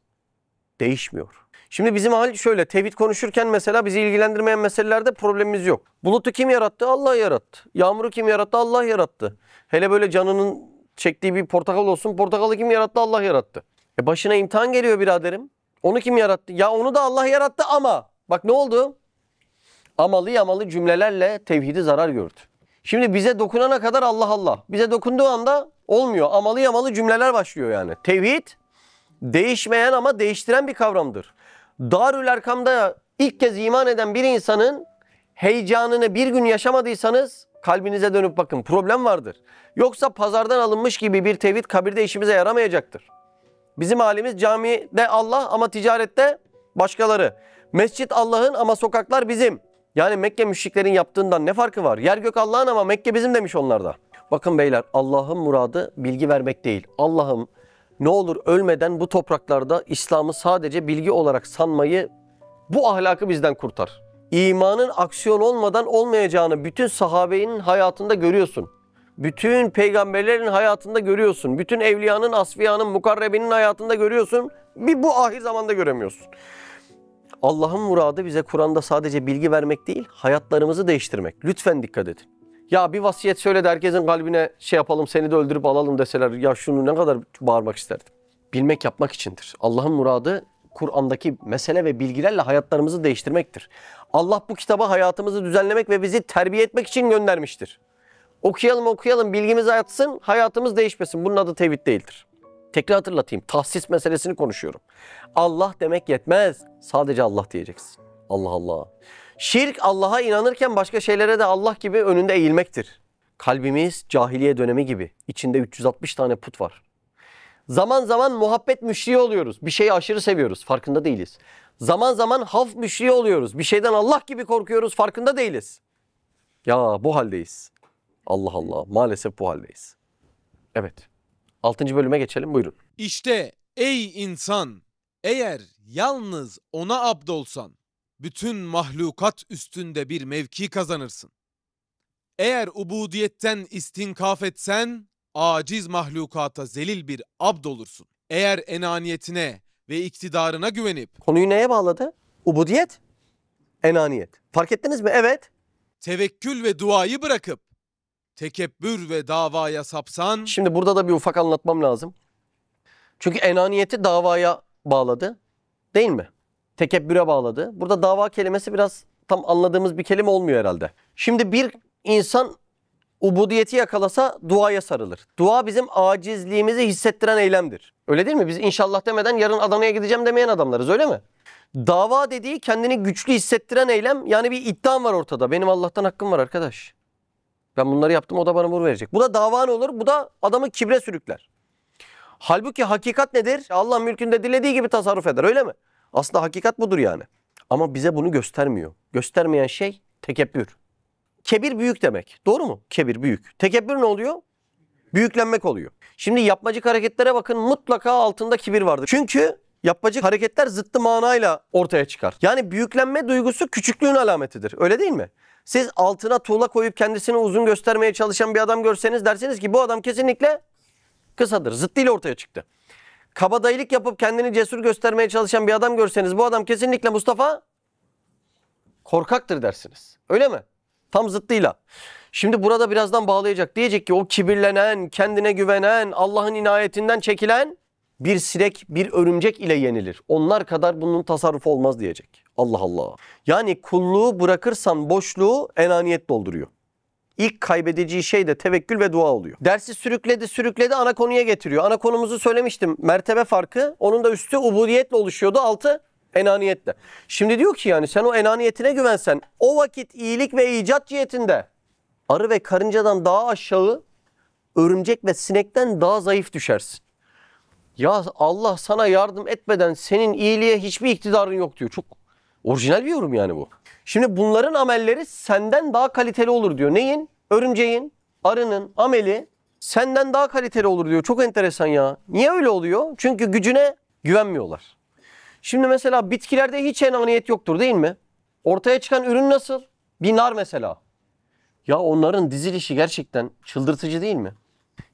değişmiyor. Şimdi bizim hal şöyle. Tevhid konuşurken mesela bizi ilgilendirmeyen meselelerde problemimiz yok. Bulutu kim yarattı? Allah yarattı. Yağmuru kim yarattı? Allah yarattı. Hele böyle canının çektiği bir portakal olsun. Portakalı kim yarattı? Allah yarattı. Başına imtihan geliyor biraderim. Onu kim yarattı? Ya onu da Allah yarattı ama. Bak ne oldu? Amalı yamalı cümlelerle tevhidi zarar gördü. Şimdi bize dokunana kadar Allah Allah. Bize dokunduğu anda olmuyor. Amalı yamalı cümleler başlıyor yani. Tevhid değişmeyen ama değiştiren bir kavramdır. Darül Erkam'da ilk kez iman eden bir insanın heyecanını bir gün yaşamadıysanız kalbinize dönüp bakın. Problem vardır. Yoksa pazardan alınmış gibi bir tevhid kabirde işimize yaramayacaktır. Bizim halimiz camide Allah ama ticarette başkaları. Mescit Allah'ın ama sokaklar bizim. Yani Mekke müşriklerin yaptığından ne farkı var? Yer gök Allah'ın ama Mekke bizim demiş onlarda. Bakın beyler Allah'ın muradı bilgi vermek değil. Allah'ım Ne olur ölmeden bu topraklarda İslam'ı sadece bilgi olarak sanmayı, bu ahlakı bizden kurtar. İmanın aksiyon olmadan olmayacağını bütün sahabenin hayatında görüyorsun. Bütün peygamberlerin hayatında görüyorsun. Bütün evliyanın, asfiyanın, mukarrebinin hayatında görüyorsun. Bir bu ahir zamanda göremiyorsun. Allah'ın muradı bize Kur'an'da sadece bilgi vermek değil, hayatlarımızı değiştirmek. Lütfen dikkat edin. Ya bir vasiyet söyle de herkesin kalbine şey yapalım, seni de öldürüp alalım deseler, ya şunu ne kadar bağırmak isterdim. Bilmek yapmak içindir. Allah'ın muradı Kur'an'daki mesele ve bilgilerle hayatlarımızı değiştirmektir. Allah bu kitaba hayatımızı düzenlemek ve bizi terbiye etmek için göndermiştir. Okuyalım, bilgimiz artsın, hayatımız değişmesin. Bunun adı tevhid değildir. Tekrar hatırlatayım, tahsis meselesini konuşuyorum. Allah demek yetmez, sadece Allah diyeceksin. Allah Allah. Şirk, Allah'a inanırken başka şeylere de Allah gibi önünde eğilmektir. Kalbimiz cahiliye dönemi gibi. İçinde 360 tane put var. Zaman zaman muhabbet müşriği oluyoruz. Bir şeyi aşırı seviyoruz, farkında değiliz. Zaman zaman haf müşriği oluyoruz. Bir şeyden Allah gibi korkuyoruz, farkında değiliz. Ya bu haldeyiz. Allah Allah, maalesef bu haldeyiz. Evet. 6. bölüme geçelim, buyurun. İşte ey insan, eğer yalnız ona abdolsan, bütün mahlukat üstünde bir mevki kazanırsın. Eğer ubudiyetten istinkaf etsen, aciz mahlukata zelil bir abd olursun. Eğer enaniyetine ve iktidarına güvenip Konuyu neye bağladı? Ubudiyet, enaniyet. Fark ettiniz mi? Evet. tevekkül ve duayı bırakıp tekebbür ve davaya sapsan, Şimdi burada da bir ufak anlatmam lazım. Çünkü enaniyeti davaya bağladı. Değil mi? Tekebbüre bağladı. Burada dava kelimesi biraz tam anladığımız bir kelime olmuyor herhalde. Şimdi bir insan ubudiyeti yakalasa duaya sarılır. Dua bizim acizliğimizi hissettiren eylemdir. Öyle değil mi? Biz inşallah demeden yarın Adana'ya gideceğim demeyen adamlarız, öyle mi? Dava dediği kendini güçlü hissettiren eylem. Yani bir iddiam var ortada. Benim Allah'tan hakkım var arkadaş. Ben bunları yaptım, o da bana vur verecek. Bu da dava ne olur? Bu da adamı kibre sürükler. Halbuki hakikat nedir? Allah mülkünde dilediği gibi tasarruf eder, öyle mi? Aslında hakikat budur yani. Ama bize bunu göstermiyor. Göstermeyen şey tekebbür. Kebir büyük demek. Doğru mu? Kebir büyük. Tekebbür ne oluyor? Büyüklenmek oluyor. Şimdi yapmacık hareketlere bakın, mutlaka altında kibir vardır. Çünkü yapmacık hareketler zıttı manayla ortaya çıkar. Yani büyüklenme duygusu küçüklüğün alametidir. Öyle değil mi? Siz altına tuğla koyup kendisini uzun göstermeye çalışan bir adam görseniz dersiniz ki bu adam kesinlikle kısadır. Zıttıyla ortaya çıktı. Kabadayılık yapıp kendini cesur göstermeye çalışan bir adam görseniz bu adam kesinlikle Mustafa korkaktır dersiniz. Öyle mi? Tam zıttıyla. Şimdi burada birazdan bağlayacak. Diyecek ki o kibirlenen, kendine güvenen, Allah'ın inayetinden çekilen bir sinek, bir örümcek ile yenilir. Onlar kadar bunun tasarrufu olmaz diyecek. Allah Allah. Yani kulluğu bırakırsan boşluğu enaniyet dolduruyor. İlk kaybedeceği şey de tevekkül ve dua oluyor. Dersi sürükledi ana konuya getiriyor. Ana konumuzu söylemiştim. Mertebe farkı, onun da üstü ubudiyetle oluşuyordu, altı enaniyetle. Şimdi diyor ki yani sen o enaniyetine güvensen o vakit iyilik ve icat cihetinde arı ve karıncadan daha aşağı, örümcek ve sinekten daha zayıf düşersin. Ya Allah sana yardım etmeden senin iyiliğe hiçbir iktidarın yok diyor. Çok orijinal bir yorum yani bu. Şimdi bunların amelleri senden daha kaliteli olur diyor. Neyin? Örümceğin, arının ameli senden daha kaliteli olur diyor. Çok enteresan ya. Niye öyle oluyor? Çünkü gücüne güvenmiyorlar. Şimdi mesela bitkilerde hiç enaniyet yoktur değil mi? Ortaya çıkan ürün nasıl? Bir nar mesela. Ya onların dizilişi gerçekten çıldırtıcı değil mi?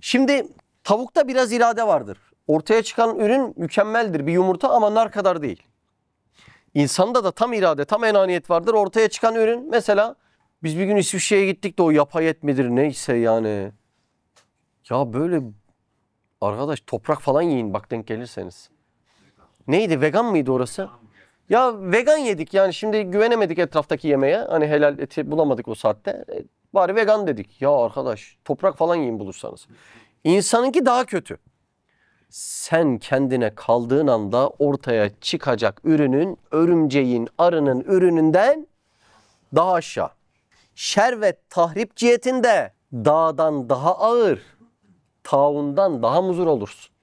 Şimdi tavukta biraz irade vardır. Ortaya çıkan ürün mükemmeldir, bir yumurta, ama nar kadar değil. İnsanda da tam irade, tam enaniyet vardır. Ortaya çıkan ürün mesela biz bir gün İsviçre'ye gittik de o yapay et midir neyse yani. Ya böyle arkadaş toprak falan yiyin bak denk gelirseniz. Neydi, vegan mıydı orası? Ya vegan yedik yani, şimdi güvenemedik etraftaki yemeğe. Hani helal eti bulamadık o saatte. Bari vegan dedik. Ya arkadaş toprak falan yiyin bulursanız. İnsanınki daha kötü. Sen kendine kaldığın anda ortaya çıkacak ürünün örümceğin, arının ürününden daha aşağı. Şer ve tahrip cihetinde dağdan daha ağır, taundan daha muzur olursun.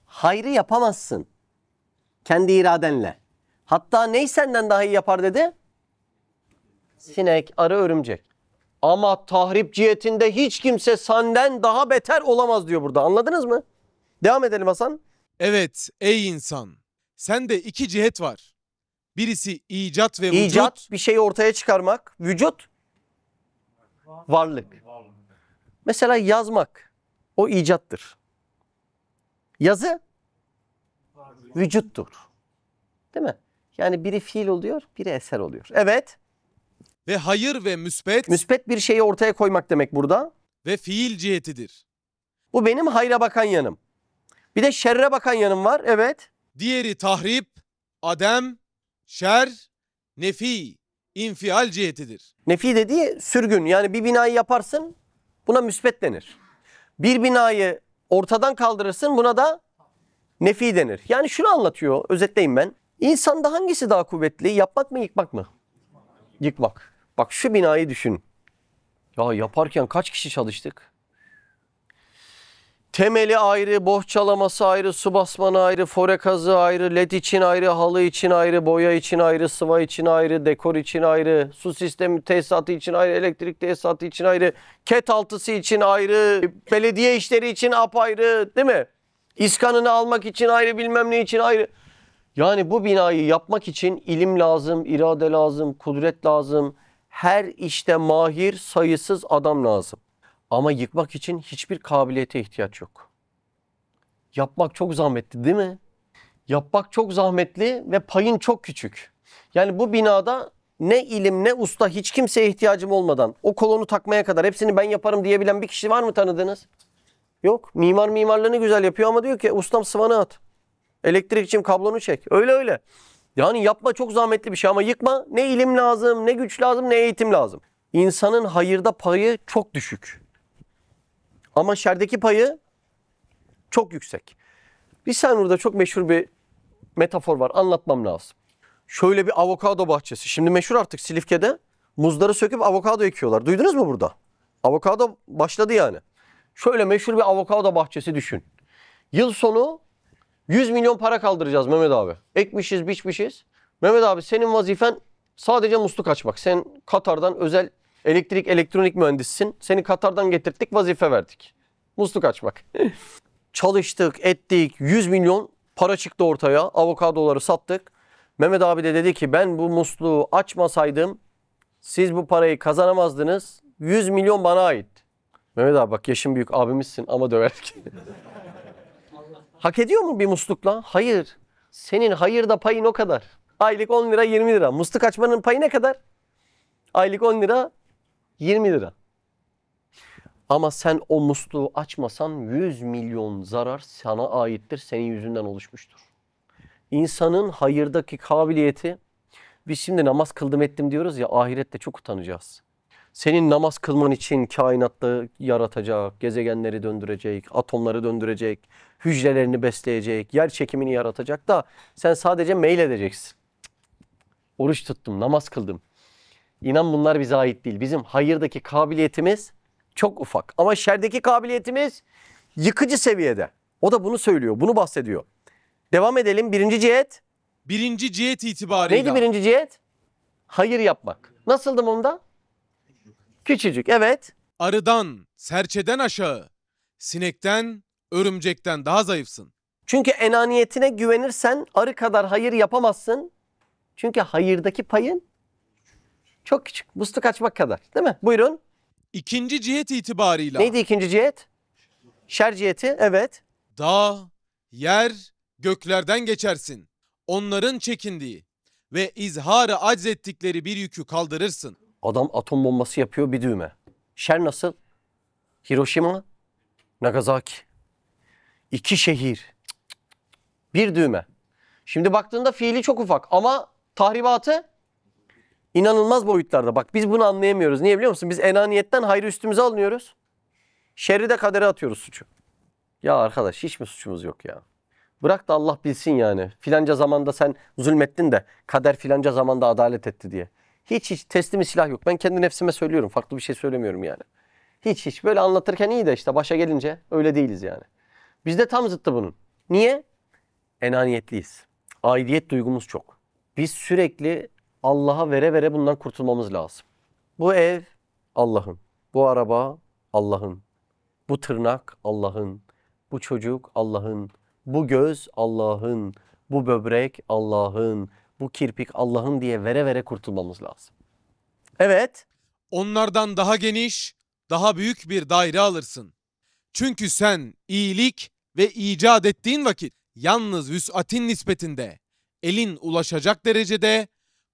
Hayrı yapamazsın kendi iradenle. Hatta ney senden daha iyi yapar dedi? Sinek, arı, örümcek. Ama tahrip cihetinde hiç kimse senden daha beter olamaz diyor burada. Anladınız mı? Devam edelim Hasan. Evet ey insan, sende iki cihet var. Birisi icat ve vücut. İcat bir şeyi ortaya çıkarmak. Vücut varlık. Mesela yazmak o icattır. Yazı vücuttur. Değil mi? Yani biri fiil oluyor, biri eser oluyor. Evet. Ve hayır ve müspet Müspet bir şeyi ortaya koymak demek burada. ve fiil cihetidir. Bu benim hayra bakan yanım. Bir de şerre bakan yanım var. Evet. Diğeri tahrip, adem, şer, nefi, infial cihetidir. Nefi dediği sürgün. Yani bir binayı yaparsın, buna müspet denir. Bir binayı ortadan kaldırırsın, buna da nefi denir. Yani şunu anlatıyor, özetleyeyim ben. İnsanda hangisi daha kuvvetli? Yapmak mı, yıkmak mı? Yıkmak. Bak şu binayı düşün. Ya yaparken kaç kişi çalıştık? Temeli ayrı, bohçalaması ayrı, su basmanı ayrı, forekazı ayrı, led için ayrı, halı için ayrı, boya için ayrı, sıva için ayrı, dekor için ayrı, su sistemi tesisatı için ayrı, elektrik tesisatı için ayrı, ket altısı için ayrı, belediye işleri için apayrı, değil mi? İskanını almak için ayrı, bilmem ne için ayrı. Yani bu binayı yapmak için ilim lazım, irade lazım, kudret lazım. Her işte mahir, sayısız adam lazım. Ama yıkmak için hiçbir kabiliyete ihtiyaç yok. Yapmak çok zahmetli değil mi? Yapmak çok zahmetli ve payın çok küçük. Yani bu binada ne ilim ne usta hiç kimseye ihtiyacım olmadan o kolonu takmaya kadar hepsini ben yaparım diyebilen bir kişi var mı tanıdığınız? Yok. Mimar mimarlığını güzel yapıyor ama diyor ki ustam sıvanı at. Elektrikçim kablonu çek. Öyle öyle. Yani yapma çok zahmetli bir şey ama yıkma ne ilim lazım, ne güç lazım, ne eğitim lazım. İnsanın hayırda payı çok düşük. Ama şerdeki payı çok yüksek. Bir Senur'da çok meşhur bir metafor var. Anlatmam lazım. Şöyle bir avokado bahçesi. Şimdi meşhur artık Silifke'de muzları söküp avokado ekiyorlar. Duydunuz mu burada? Avokado başladı yani. Şöyle meşhur bir avokado bahçesi düşün. Yıl sonu 100 milyon para kaldıracağız Mehmet abi. Ekmişiz, biçmişiz. Mehmet abi senin vazifen sadece musluk açmak. Sen Katar'dan özel elektrik, elektronik mühendissin. Seni Katar'dan getirttik, vazife verdik. Musluk açmak. Çalıştık, ettik. 100 milyon para çıktı ortaya. Avokadoları sattık. Mehmet abi de dedi ki ben bu musluğu açmasaydım siz bu parayı kazanamazdınız. 100 milyon bana ait. Mehmet abi bak yaşın büyük abimizsin ama döverdik. Hak ediyor mu bir muslukla? Hayır. Senin hayırda payın o kadar. Aylık 10 lira 20 lira. Musluk açmanın payı ne kadar? Aylık 10 lira 20 lira. Ama sen o musluğu açmasan 100 milyon zarar sana aittir. Senin yüzünden oluşmuştur. İnsanın hayırdaki kabiliyeti, biz şimdi namaz kıldım ettim diyoruz ya, ahirette çok utanacağız. Senin namaz kılman için kainatta yaratacak, gezegenleri döndürecek, atomları döndürecek, hücrelerini besleyecek, yer çekimini yaratacak da sen sadece meyledeceksin. Oruç tuttum, namaz kıldım. İnan bunlar bize ait değil. Bizim hayırdaki kabiliyetimiz çok ufak. Ama şerdeki kabiliyetimiz yıkıcı seviyede. O da bunu söylüyor, bunu bahsediyor. Devam edelim. Birinci cihet. Birinci cihet itibarıyla. Neydi birinci cihet? Hayır yapmak. Nasıldı onda? Küçücük, evet. Arıdan, serçeden aşağı, sinekten, örümcekten daha zayıfsın. Çünkü enaniyetine güvenirsen arı kadar hayır yapamazsın. Çünkü hayırdaki payın çok küçük. Musluk açmak kadar. Değil mi? Buyurun. İkinci cihet itibarıyla. Neydi ikinci cihet? Şer ciheti, evet. Dağ, yer, göklerden geçersin. Onların çekindiği ve izharı acz ettikleri bir yükü kaldırırsın. Adam atom bombası yapıyor bir düğme. Şer nasıl? Hiroşima, Nagasaki. 2 şehir. Bir düğme. Şimdi baktığında fiili çok ufak ama tahribatı inanılmaz boyutlarda. Bak biz bunu anlayamıyoruz. Niye biliyor musun? Biz enaniyetten hayrı üstümüze alınıyoruz. Şerri de kadere atıyoruz suçu. Ya arkadaş hiç mi suçumuz yok ya? Bırak da Allah bilsin yani. Filanca zamanda sen zulmettin de kader filanca zamanda adalet etti diye. Hiç teslimi silah yok. Ben kendi nefsime söylüyorum. Farklı bir şey söylemiyorum yani. Hiç böyle anlatırken iyi de işte başa gelince öyle değiliz yani. Bizde tam zıttı bunun. Niye? Enaniyetliyiz. Aidiyet duygumuz çok. Biz sürekli Allah'a vere vere bundan kurtulmamız lazım. Bu ev Allah'ın. Bu araba Allah'ın. Bu tırnak Allah'ın. Bu çocuk Allah'ın. Bu göz Allah'ın, bu böbrek Allah'ın, bu kirpik Allah'ın diye vere vere kurtulmamız lazım. Evet. Onlardan daha geniş, daha büyük bir daire alırsın. Çünkü sen iyilik ve icat ettiğin vakit yalnız vüs'atin nispetinde, elin ulaşacak derecede,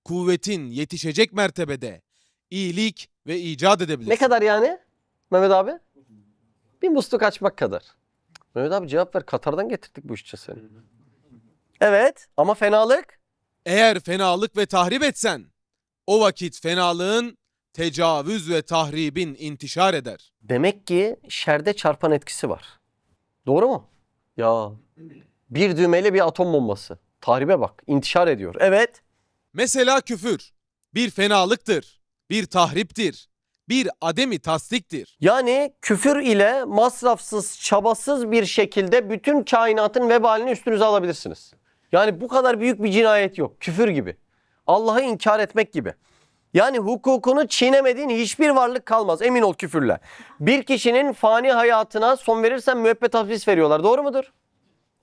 kuvvetin yetişecek mertebede iyilik ve icat edebilirsin. Ne kadar yani Mehmet abi? Bir musluk açmak kadar. Mehmet abi cevap ver. Katar'dan getirdik bu işçi seni. Evet ama fenalık? Eğer fenalık ve tahrip etsen, o vakit fenalığın tecavüz ve tahribin intişar eder. Demek ki şerde çarpan etkisi var. Doğru mu? Ya bir düğmeyle bir atom bombası. Tahribe bak. İntişar ediyor. Evet. Mesela küfür bir fenalıktır, bir tahriptir, bir ademi tasdiktir. Yani küfür ile masrafsız, çabasız bir şekilde bütün kainatın vebalini üstünüze alabilirsiniz. Yani bu kadar büyük bir cinayet yok. Küfür gibi. Allah'ı inkar etmek gibi. Yani hukukunu çiğnemediğin hiçbir varlık kalmaz. Emin ol küfürle. Bir kişinin fani hayatına son verirsen müebbet hapis veriyorlar. Doğru mudur?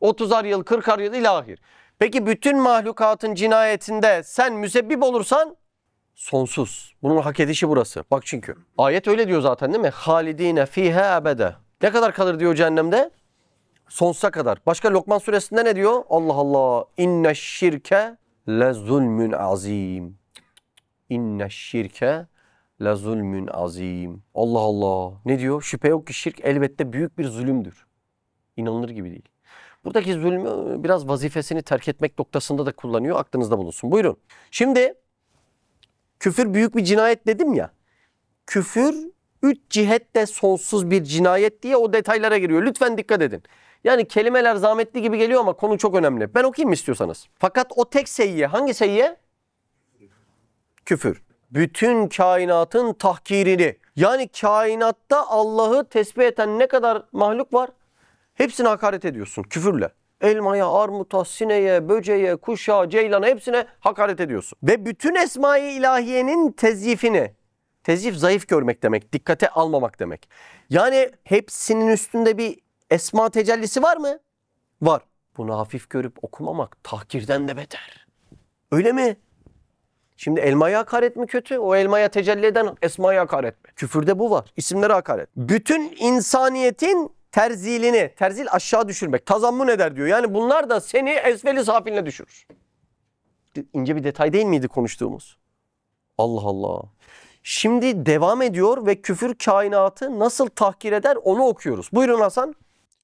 30'ar yıl, 40'ar yıl ilahir. Peki bütün mahlukatın cinayetinde sen müsebbip olursan sonsuz. Bunun hak edişi burası. Bak çünkü. Ayet öyle diyor zaten değil mi? Halidine fiha ebede. Ne kadar kalır diyor cehennemde? Sonsuza kadar. Başka Lokman suresinde ne diyor? Allah Allah. İnne şirke le zulmün azim. İnne şirke le zulmün azim. Allah Allah. Ne diyor? Şüphe yok ki şirk elbette büyük bir zulümdür. İnanılır gibi değil. Buradaki zulmü biraz vazifesini terk etmek noktasında da kullanıyor. Aklınızda bulunsun. Buyurun. Şimdi küfür büyük bir cinayet dedim ya. Küfür 3 cihette sonsuz bir cinayet diye o detaylara giriyor. Lütfen dikkat edin. Yani kelimeler zahmetli gibi geliyor ama konu çok önemli. Ben okuyayım mı istiyorsanız? Fakat o tek seyyiye, hangi seyyiye? Küfür. Bütün kainatın tahkirini. Yani kainatta Allah'ı tesbih eden ne kadar mahluk var? Hepsine hakaret ediyorsun küfürle. Elmaya, armuta, sineğe, böceğe, kuşa, ceylana hepsine hakaret ediyorsun. Ve bütün esma-i ilahiyenin tezyifini, tezyif zayıf görmek demek, dikkate almamak demek. Yani hepsinin üstünde bir esma tecellisi var mı? Var. Bunu hafif görüp okumamak tahkirden de beter. Öyle mi? Şimdi elmaya hakaret mi kötü? O elmaya tecelli eden esmaya hakaret mi? Küfürde bu var. İsimlere hakaret. Bütün insaniyetin terzilini, terzil aşağı düşürmek, tazammun eder diyor. Yani bunlar da seni esfeli safiline düşürür. İnce bir detay değil miydi konuştuğumuz? Allah Allah. Şimdi devam ediyor ve küfür kainatı nasıl tahkir eder onu okuyoruz. Buyurun Hasan.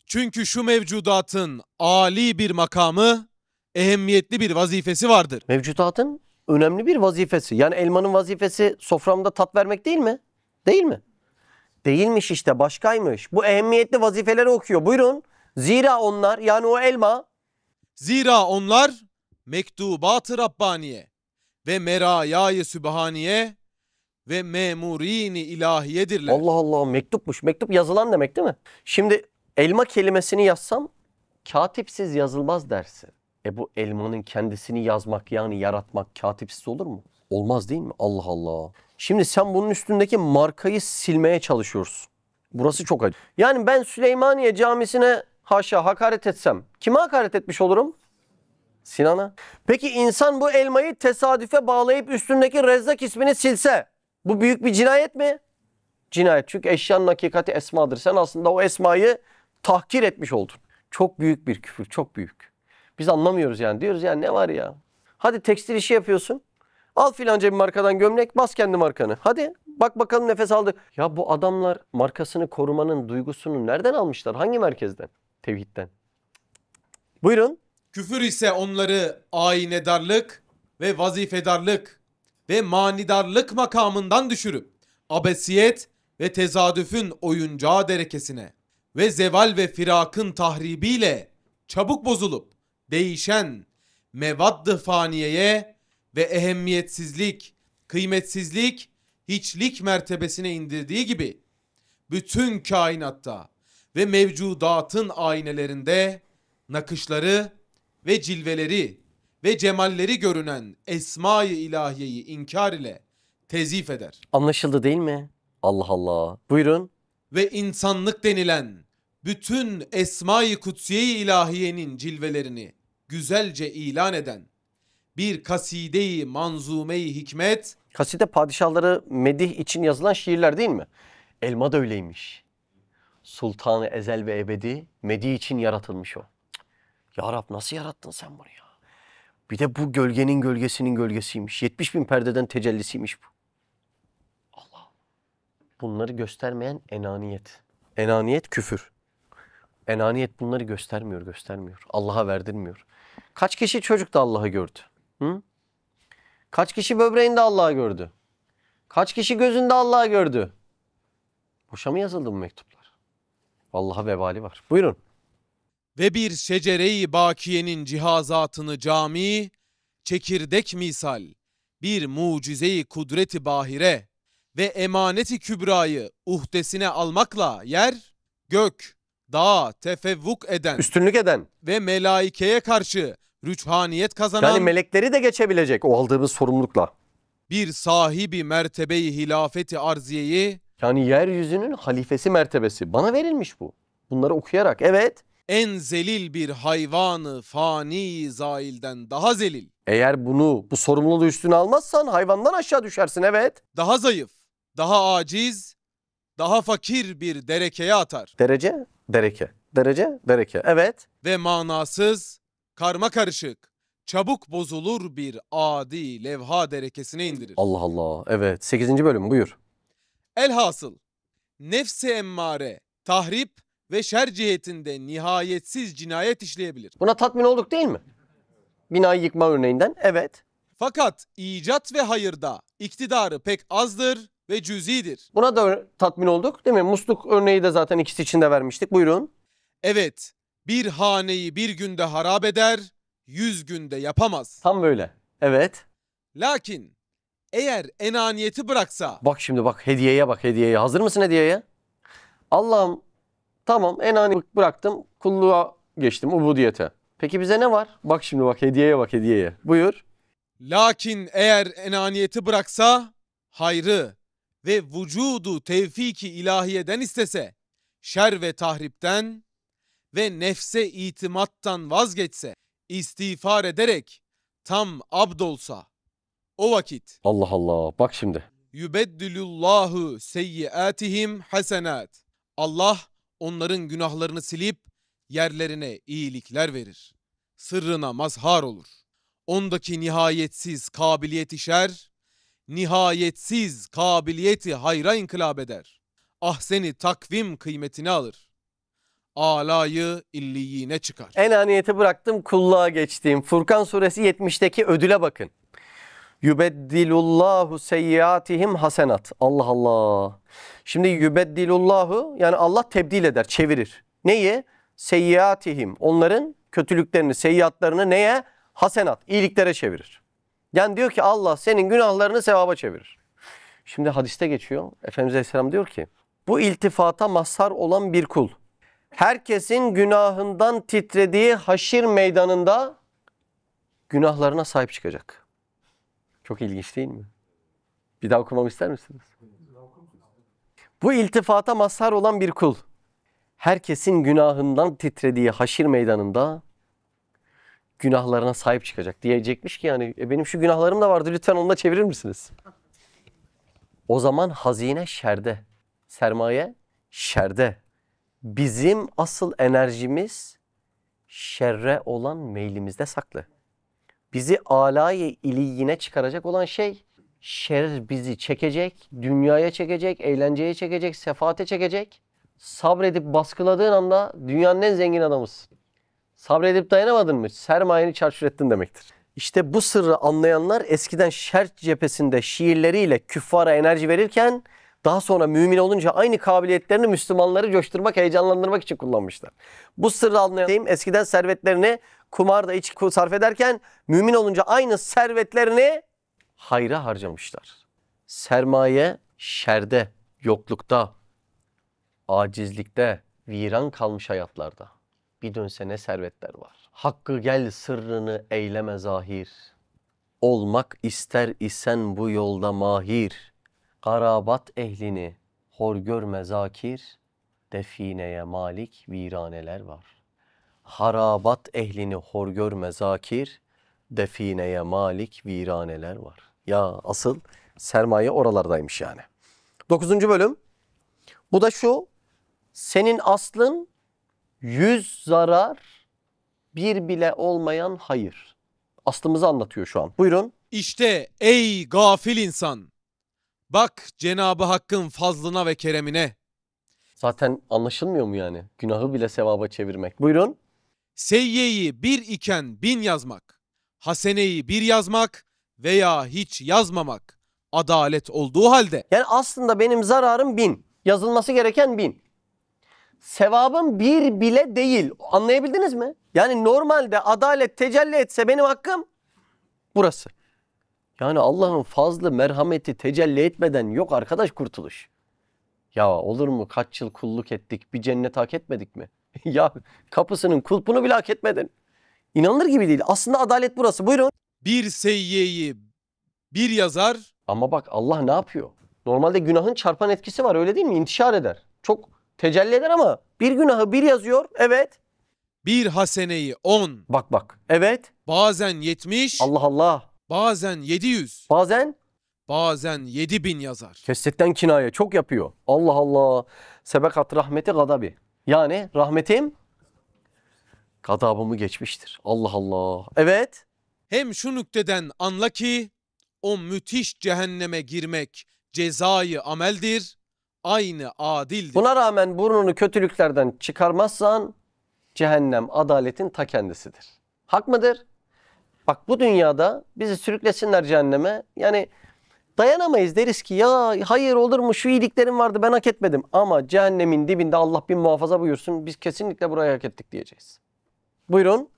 Çünkü şu mevcudatın âli bir makamı, ehemmiyetli bir vazifesi vardır. Mevcudatın önemli bir vazifesi. Yani elmanın vazifesi soframda tat vermek değil mi? Değil mi? Değilmiş işte, başkaymış. Bu ehemmiyetli vazifeleri okuyor. Buyurun. Zira onlar, yani o elma, Zira onlar mektubat-ı Rabbaniye ve merayâ-i Sübhaniye ve memurini ilahiyedirler. Allah Allah, mektupmuş. Mektup yazılan demek değil mi? Şimdi elma kelimesini yazsam katipsiz yazılmaz dersin. Bu elmanın kendisini yazmak, yani yaratmak katipsiz olur mu? Olmaz değil mi? Allah Allah. Şimdi sen bunun üstündeki markayı silmeye çalışıyorsun. Burası çok acı. Yani ben Süleymaniye Camisi'ne haşa hakaret etsem kime hakaret etmiş olurum? Sinan'a. Peki insan bu elmayı tesadüfe bağlayıp üstündeki Rezzak ismini silse bu büyük bir cinayet mi? Cinayet. Çünkü eşyanın hakikati esmadır. Sen aslında o esmayı tahkir etmiş oldun. Çok büyük bir küfür. Çok büyük. Biz anlamıyoruz yani. Diyoruz yani ne var ya? Hadi tekstil işi yapıyorsun. Al filanca bir markadan gömlek, bas kendi markanı. Hadi bak bakalım nefes aldı. Ya bu adamlar markasını korumanın duygusunu nereden almışlar? Hangi merkezden? Tevhidden. Buyurun. Küfür ise onları aynedarlık ve vazifedarlık ve manidarlık makamından düşürüp abesiyet ve tezadüfün oyuncağı derekesine ve zeval ve firakın tahribiyle çabuk bozulup değişen mevadd-ı faniyeye ve ehemmiyetsizlik, kıymetsizlik, hiçlik mertebesine indirdiği gibi bütün kainatta ve mevcudatın aynelerinde nakışları ve cilveleri ve cemalleri görünen esma-i ilahiyeyi inkar ile tezif eder. Anlaşıldı değil mi? Allah Allah. Buyurun. Ve insanlık denilen bütün Esma-i Kutsiye-i İlahiye'nin cilvelerini güzelce ilan eden bir kaside-i manzume-i hikmet, Kaside padişahları medih için yazılan şiirler değil mi? Elma da öyleymiş. Sultanı ezel ve ebedi medih için yaratılmış o. Ya Rab nasıl yarattın sen bunu ya? Bir de bu gölgenin gölgesinin gölgesiymiş. 70.000 perdeden tecellisiymiş bu. Allah. Bunları göstermeyen enaniyet. Enaniyet küfür. Enaniyet bunları göstermiyor. Allah'a verdirmiyor. Kaç kişi çocukta Allah'ı gördü? Hı? Kaç kişi böbreğinde Allah'ı gördü? Kaç kişi gözünde Allah'ı gördü? Boşa mı yazıldı bu mektuplar? Vallahi vebali var. Buyurun. ve bir şecere-i bakiyenin cihazatını cami, çekirdek misal, bir mucize-i kudret-i bahire ve emaneti kübrayı uhdesine almakla yer, gök, dağ tefevvuk eden Üstünlük eden. ve melaikeye karşı rüçhaniyet kazanan Yani melekleri de geçebilecek o aldığımız sorumlulukla. bir sahibi mertebeyi hilafeti arziyeyi Yani yeryüzünün halifesi mertebesi. Bana verilmiş bu. Bunları okuyarak. Evet. en zelil bir hayvanı fani zailden daha zelil, Eğer bu sorumluluğu üstüne almazsan hayvandan aşağı düşersin. Evet. daha zayıf, daha aciz, daha fakir bir derekeye atar Derece, dereke. Derece, dereke. Evet. ve manasız, karma karışık, çabuk bozulur bir adi levha derekesine indirir. Allah Allah. Evet. 8. bölüm buyur. Elhasıl nefs-i emmare, tahrip ve şer cihetinde nihayetsiz cinayet işleyebilir. Buna tatmin olduk değil mi? Binayı yıkma örneğinden. Evet. Fakat icat ve hayırda iktidarı pek azdır ve cüzidir. Buna da tatmin olduk değil mi? Musluk örneği de zaten ikisi için de vermiştik. Buyurun. Evet, bir haneyi bir günde harap eder, 100 günde yapamaz. Tam böyle. Evet. Lakin eğer enaniyeti bıraksa, Bak şimdi bak hediyeye bak hediyeye. Hazır mısın hediyeye? Allah'ım tamam enani bıraktım. Kulluğa geçtim ubudiyete. Peki bize ne var? Bak şimdi bak hediyeye bak hediyeye. Buyur. lakin eğer enaniyeti bıraksa, hayrı ve vücudu tevfiki ilahiyeden istese, şer ve tahripten ve nefse itimattan vazgeçse, istiğfar ederek tam abd olsa, o vakit Allah Allah. Bak şimdi. yübeddilullahu seyyiatihim hasenat. Allah onların günahlarını silip yerlerine iyilikler verir. Sırrına mazhar olur. Ondaki nihayetsiz kabiliyeti şer, nihayetsiz kabiliyeti hayra inkılap eder. Ahseni takvim kıymetini alır. Alayı illiyine çıkar. Enaniyeti bıraktım kulluğa geçtim. Furkan suresi 70'teki ödüle bakın. Yübeddilullahu seyyiatihim hasenat. Allah Allah. Şimdi yübeddilullahu yani Allah tebdil eder, çevirir. Neyi? Seyyiatihim. Onların kötülüklerini, seyyiatlarını neye? Hasenat, iyiliklere çevirir. Yani diyor ki Allah senin günahlarını sevaba çevirir. Şimdi hadiste geçiyor. Efendimiz Aleyhisselam diyor ki bu iltifata mazhar olan bir kul. Herkesin günahından titrediği haşir meydanında günahlarına sahip çıkacak. Çok ilginç değil mi? Bir daha okumamı ister misiniz? Bu iltifata mazhar olan bir kul. Herkesin günahından titrediği haşir meydanında günahlarına sahip çıkacak. Diyecekmiş ki yani benim şu günahlarım da vardı lütfen onu da çevirir misiniz? O zaman hazine şerde. Sermaye şerde. Bizim asıl enerjimiz şerre olan meylimizde saklı. Bizi alay-ı iliyine çıkaracak olan şey şer bizi çekecek, dünyaya çekecek, eğlenceye çekecek, sefaate çekecek. Sabredip baskıladığın anda dünyanın en zengin adamısın. Sabredip dayanamadın mı? Sermayeni çarçur ettin demektir. İşte bu sırrı anlayanlar eskiden şer cephesinde şiirleriyle küffara enerji verirken daha sonra mümin olunca aynı kabiliyetlerini Müslümanları coşturmak, heyecanlandırmak için kullanmışlar. Bu sırrı anlayan eskiden servetlerini kumarda içki sarf ederken mümin olunca aynı servetlerini hayra harcamışlar. Sermaye şerde, yoklukta, acizlikte, viran kalmış hayatlarda. Bir dönse ne servetler var. Hakkı gel sırrını eyleme zahir. Olmak ister isen bu yolda mahir. Garabat ehlini hor görme zakir. Defineye malik viraneler var. Harabat ehlini hor görme zakir, defineye malik viraneler var. Ya asıl sermaye oralardaymış yani. 9. bölüm. Bu da şu. Senin aslın 100 zarar, bir bile olmayan hayır. Aslımızı anlatıyor şu an. Buyurun. İşte ey gafil insan! Bak Cenab-ı Hakk'ın fazlına ve keremine. Zaten anlaşılmıyor mu yani? Günahı bile sevaba çevirmek. Buyurun. Seyyeyi bir iken 1000 yazmak, haseneyi bir yazmak veya hiç yazmamak adalet olduğu halde Yani aslında benim zararım 1000. Yazılması gereken 1000. Sevabım bir bile değil. Anlayabildiniz mi? Yani normalde adalet tecelli etse benim hakkım burası. Yani Allah'ın fazlı merhameti tecelli etmeden yok arkadaş kurtuluş. Ya olur mu, kaç yıl kulluk ettik, bir cennet hak etmedik mi? Ya kapısının kulpunu bile hak etmedin. İnanılır gibi değil. Aslında adalet burası. Buyurun. bir seyyeyi bir yazar, Ama bak Allah ne yapıyor? Normalde günahın çarpan etkisi var, öyle değil mi? İntişar eder. Çok tecelli eder ama bir günahı bir yazıyor. Evet. bir haseneyi 10, Bak. Evet. bazen 70, Allah Allah. bazen 700, Bazen bazen 7000 yazar. kesretten kinaye çok yapıyor. Allah Allah. Sebekat rahmeti gadabi. Yani rahmetim gadabımı geçmiştir. Allah Allah. Evet. Hem şu nükteden anla ki o müthiş cehenneme girmek cezayı ameldir, aynı adildir. Buna rağmen burnunu kötülüklerden çıkarmazsan cehennem adaletin ta kendisidir. Hak mıdır? Bak bu dünyada bizi sürüklesinler cehenneme. Yani dayanamayız, deriz ki ya hayır olur mu, şu iyiliklerim vardı ben hak etmedim. Ama cehennemin dibinde Allah bin muhafaza buyursun biz kesinlikle burayı hak ettik diyeceğiz. Buyurun.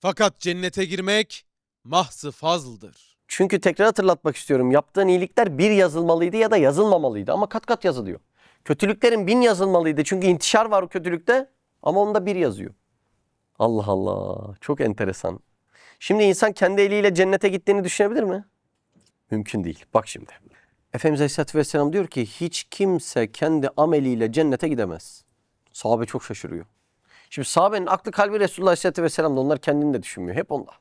Fakat cennete girmek mahzı fazldır. Çünkü tekrar hatırlatmak istiyorum. Yaptığın iyilikler bir yazılmalıydı ya da yazılmamalıydı. Ama kat kat yazılıyor. Kötülüklerin 1000 yazılmalıydı. Çünkü intişar var o kötülükte. Ama onda 1 yazıyor. Allah Allah. Çok enteresan. Şimdi insan kendi eliyle cennete gittiğini düşünebilir mi? Mümkün değil. Bak şimdi. Efendimiz Aleyhisselatü Vesselam diyor ki hiç kimse kendi ameliyle cennete gidemez. Sahabe çok şaşırıyor. Şimdi sahabenin aklı kalbi Resulullah Aleyhisselatü Vesselam'da, onlar kendini de düşünmüyor. Hep onda.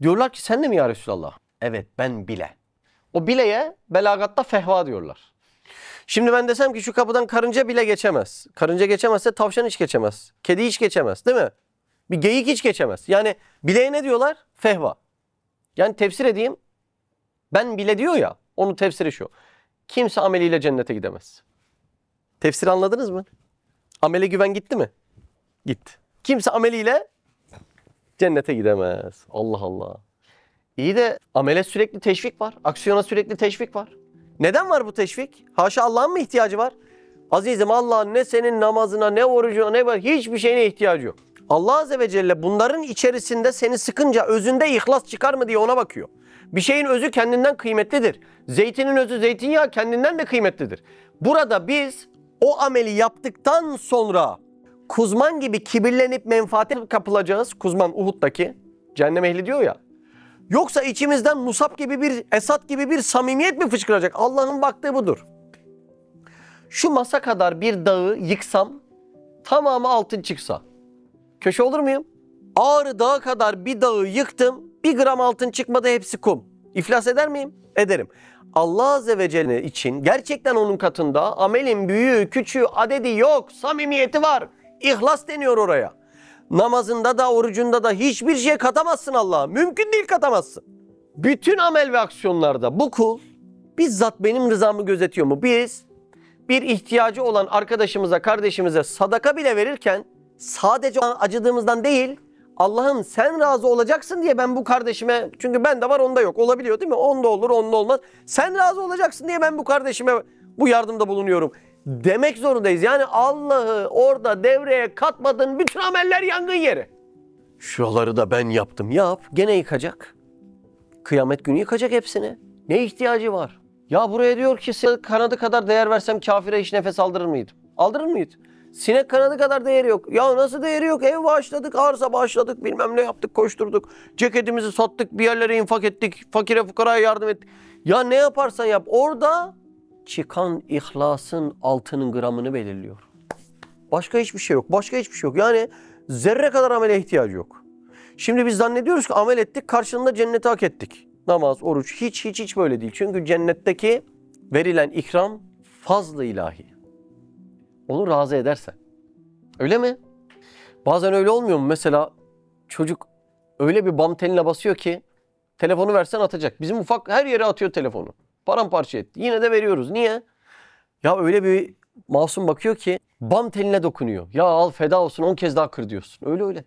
Diyorlar ki sen de mi ya Resulallah? Evet ben bile. O bileye belagatta fehva diyorlar. Şimdi ben desem ki şu kapıdan karınca bile geçemez. Karınca geçemezse tavşan hiç geçemez. Kedi hiç geçemez değil mi? Bir geyik hiç geçemez. Yani bileye ne diyorlar? Fehva. Yani tefsir edeyim. Ben bile diyor ya, onun tefsiri şu. Kimse ameliyle cennete gidemez. Tefsiri anladınız mı? Amele güven gitti mi? Gitti. Kimse ameliyle cennete gidemez. Allah Allah. İyi de amele sürekli teşvik var. Aksiyona sürekli teşvik var. Neden var bu teşvik? Haşa Allah'ın mı ihtiyacı var? Azizim Allah'ın ne senin namazına, ne orucuna, ne var, hiçbir şeyine ihtiyacı yok. Allah Azze ve Celle bunların içerisinde seni sıkınca özünde ihlas çıkar mı diye ona bakıyor. Bir şeyin özü kendinden kıymetlidir. Zeytinin özü zeytinyağı kendinden de kıymetlidir. Burada biz o ameli yaptıktan sonra Kuzman gibi kibirlenip menfaate kapılacağız. Kuzman Uhud'daki cehennem ehli diyor ya. Yoksa içimizden Musab gibi bir, Esad gibi bir samimiyet mi fışkıracak? Allah'ın baktığı budur. Şu masa kadar bir dağı yıksam, tamamı altın çıksa, köşe olur muyum? Ağrı Dağı kadar bir dağı yıktım, 1 gram altın çıkmadı, hepsi kum. İflas eder miyim? Ederim. Allah Azze ve Celle için gerçekten onun katında amelin büyüğü, küçüğü, adedi yok, samimiyeti var. İhlas deniyor oraya. Namazında da orucunda da hiçbir şey katamazsın Allah'a. Mümkün değil, katamazsın. Bütün amel ve aksiyonlarda bu kul bizzat benim rızamı gözetiyor mu? Biz bir ihtiyacı olan arkadaşımıza, kardeşimize sadaka bile verirken sadece acıdığımızdan değil, Allah'ım sen razı olacaksın diye ben bu kardeşime, çünkü bende var onda yok, olabiliyor değil mi? Onda olur, onda olmaz. Sen razı olacaksın diye ben bu kardeşime bu yardımda bulunuyorum demek zorundayız. Yani Allah'ı orada devreye katmadığın bütün ameller yangın yeri. Şuraları da ben yaptım. Yap, gene yıkacak. Kıyamet günü yıkacak hepsini. Ne ihtiyacı var? Ya buraya diyor ki kanadı kadar değer versem kafire hiç nefes aldırır mıydım? Aldırır mıydı? Sinek kanadı kadar değeri yok. Ya nasıl değeri yok? Ev bağışladık, arsa bağışladık, bilmem ne yaptık, koşturduk. Ceketimizi sattık, bir yerlere infak ettik, fakire fukaraya yardım ettik. Ya ne yaparsan yap, orada çıkan ihlasın altının gramını belirliyor. Başka hiçbir şey yok. Başka hiçbir şey yok. Yani zerre kadar amele ihtiyacı yok. Şimdi biz zannediyoruz ki amel ettik, karşılığında cenneti hak ettik. Namaz, oruç hiç böyle değil. Çünkü cennetteki verilen ikram fazl-ı ilahi. Onu razı edersen. Öyle mi? Bazen öyle olmuyor mu? Mesela çocuk öyle bir bam teline basıyor ki telefonu versen atacak. Bizim ufak her yere atıyor telefonu. Paramparça etti. Yine de veriyoruz. Niye? Ya öyle bir masum bakıyor ki bam teline dokunuyor. Ya al feda olsun 10 kez daha kır diyorsun. Öyle.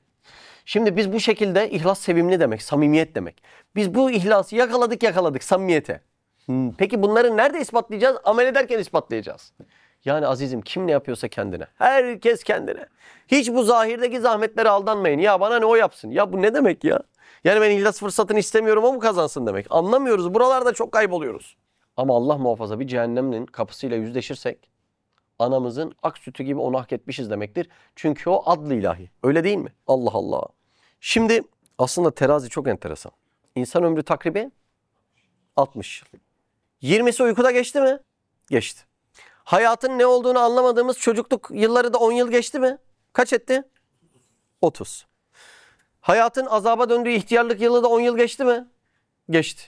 Şimdi biz bu şekilde ihlas sevimli demek, samimiyet demek. Biz bu ihlası yakaladık samimiyete. Peki bunları nerede ispatlayacağız? Amel ederken ispatlayacağız. Yani azizim kim ne yapıyorsa kendine. Herkes kendine. Hiç bu zahirdeki zahmetlere aldanmayın. Ya bana ne o yapsın? Ya bu ne demek ya? Yani ben ihlas fırsatını istemiyorum o mu kazansın demek. Anlamıyoruz. Buralarda çok kayboluyoruz. Ama Allah muhafaza bir cehennemin kapısıyla yüzleşirsek anamızın ak sütü gibi onu hak etmişiz demektir. Çünkü o adl-ı ilahi. Öyle değil mi? Allah Allah. Şimdi aslında terazi çok enteresan. İnsan ömrü takribi 60 yıl. 20'si uykuda geçti mi? Geçti. Hayatın ne olduğunu anlamadığımız çocukluk yılları da 10 yıl geçti mi? Kaç etti? 30. Hayatın azaba döndüğü ihtiyarlık yılı da 10 yıl geçti mi? Geçti.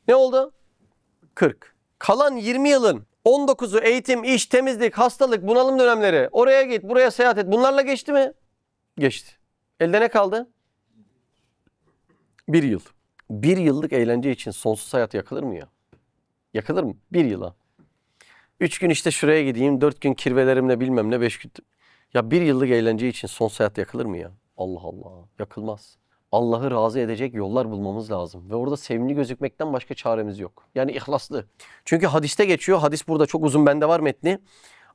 Ne oldu? 40. Kalan 20 yılın 19'u eğitim, iş, temizlik, hastalık, bunalım dönemleri. Oraya git, buraya seyahat et. Bunlarla geçti mi? Geçti. Elde ne kaldı? 1 yıl. 1 yıllık eğlence için sonsuz hayat yakılır mı ya? Yakılır mı? 1 yıla. 3 gün işte şuraya gideyim, 4 gün kirvelerimle bilmem ne, 5 gün. Ya 1 yıllık eğlence için sonsuz hayat yakılır mı ya? Allah Allah. Yakılmaz. Allah'ı razı edecek yollar bulmamız lazım. Ve orada sevimli gözükmekten başka çaremiz yok. Yani ihlaslı. Çünkü hadiste geçiyor. Hadis burada çok uzun, bende var metni.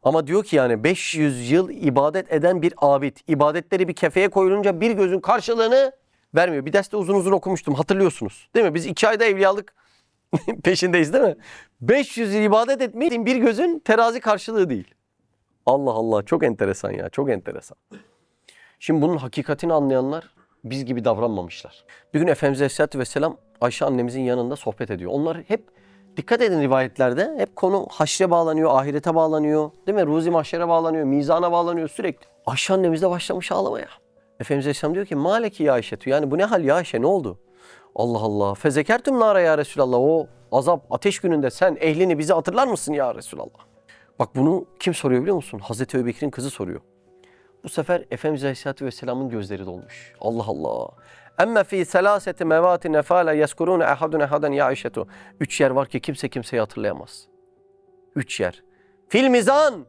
Ama diyor ki yani 500 yıl ibadet eden bir abid. İbadetleri bir kefeye koyulunca bir gözün karşılığını vermiyor. Bir derste uzun okumuştum, hatırlıyorsunuz. Değil mi? Biz 2 ayda evliyalık peşindeyiz değil mi? 500 yıl ibadet etmeyin bir gözün terazi karşılığı değil. Allah Allah, çok enteresan ya, çok enteresan. Şimdi bunun hakikatini anlayanlar biz gibi davranmamışlar. Bir gün Efendimiz Aleyhisselatü Vesselam Ayşe annemizin yanında sohbet ediyor. Onlar hep dikkat edin rivayetlerde hep konu haşre bağlanıyor, ahirete bağlanıyor. Değil mi? Ruzi mahşere bağlanıyor, mizana bağlanıyor sürekli. Ayşe annemiz de başlamış ağlamaya. Efendimiz Aleyhisselam diyor ki maleki ya Ayşetü, yani bu ne hal ya Ayşe, ne oldu? Allah Allah. Fezekertüm nara ya Resulallah. O azap ateş gününde sen ehlini bize hatırlar mısın ya Resulallah? Bak bunu kim soruyor biliyor musun? Hazreti Ebubekir'in kızı soruyor. Bu sefer Efendimiz Aleyhisselatü Vesselam'ın gözleri dolmuş. Allah Allah. Emme fi selaseti mevati nefale yeskurune ehadun ehaden ya Ayşetu. 3 yer var ki kimse kimseyi hatırlayamaz. 3 yer. Fil mizan.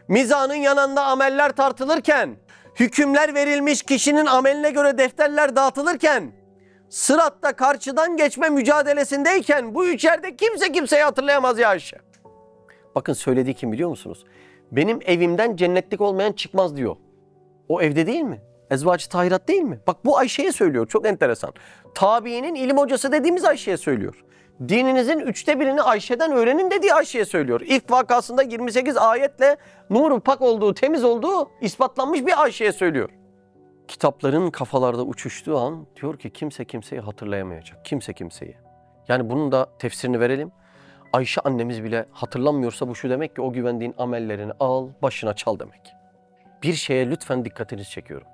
Mizanın yanında ameller tartılırken, hükümler verilmiş kişinin ameline göre defterler dağıtılırken, sıratta karşıdan geçme mücadelesindeyken bu 3 yerde kimse kimseyi hatırlayamaz ya Ayşe. Bakın söylediği kim biliyor musunuz? Benim evimden cennetlik olmayan çıkmaz diyor. O evde değil mi? Ezvacı tahirat değil mi? Bak bu Ayşe'ye söylüyor. Çok enteresan. Tabiinin ilim hocası dediğimiz Ayşe'ye söylüyor. Dininizin 1/3'ünü Ayşe'den öğrenin dediği Ayşe'ye söylüyor. İlk vakasında 28 ayetle nuru pak olduğu, temiz olduğu ispatlanmış bir Ayşe'ye söylüyor. Kitapların kafalarda uçuştuğu an diyor ki kimse kimseyi hatırlayamayacak. Kimse kimseyi. Yani bunun da tefsirini verelim. Ayşe annemiz bile hatırlamıyorsa bu şu demek ki o güvendiğin amellerini al, başına çal demek. Bir şeye lütfen dikkatinizi çekiyorum.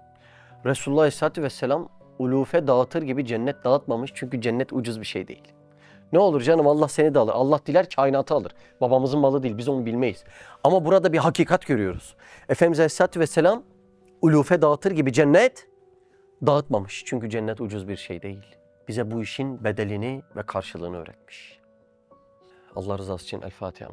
Resulullah Aleyhisselatü Vesselam ulufe dağıtır gibi cennet dağıtmamış çünkü cennet ucuz bir şey değil. Ne olur canım Allah seni de alır. Allah diler kainatı alır. Babamızın malı değil, biz onu bilmeyiz. Ama burada bir hakikat görüyoruz. Efendimiz Aleyhisselatü Vesselam ulufe dağıtır gibi cennet dağıtmamış. Çünkü cennet ucuz bir şey değil. Bize bu işin bedelini ve karşılığını öğretmiş. Allah rızası için El Fatiha.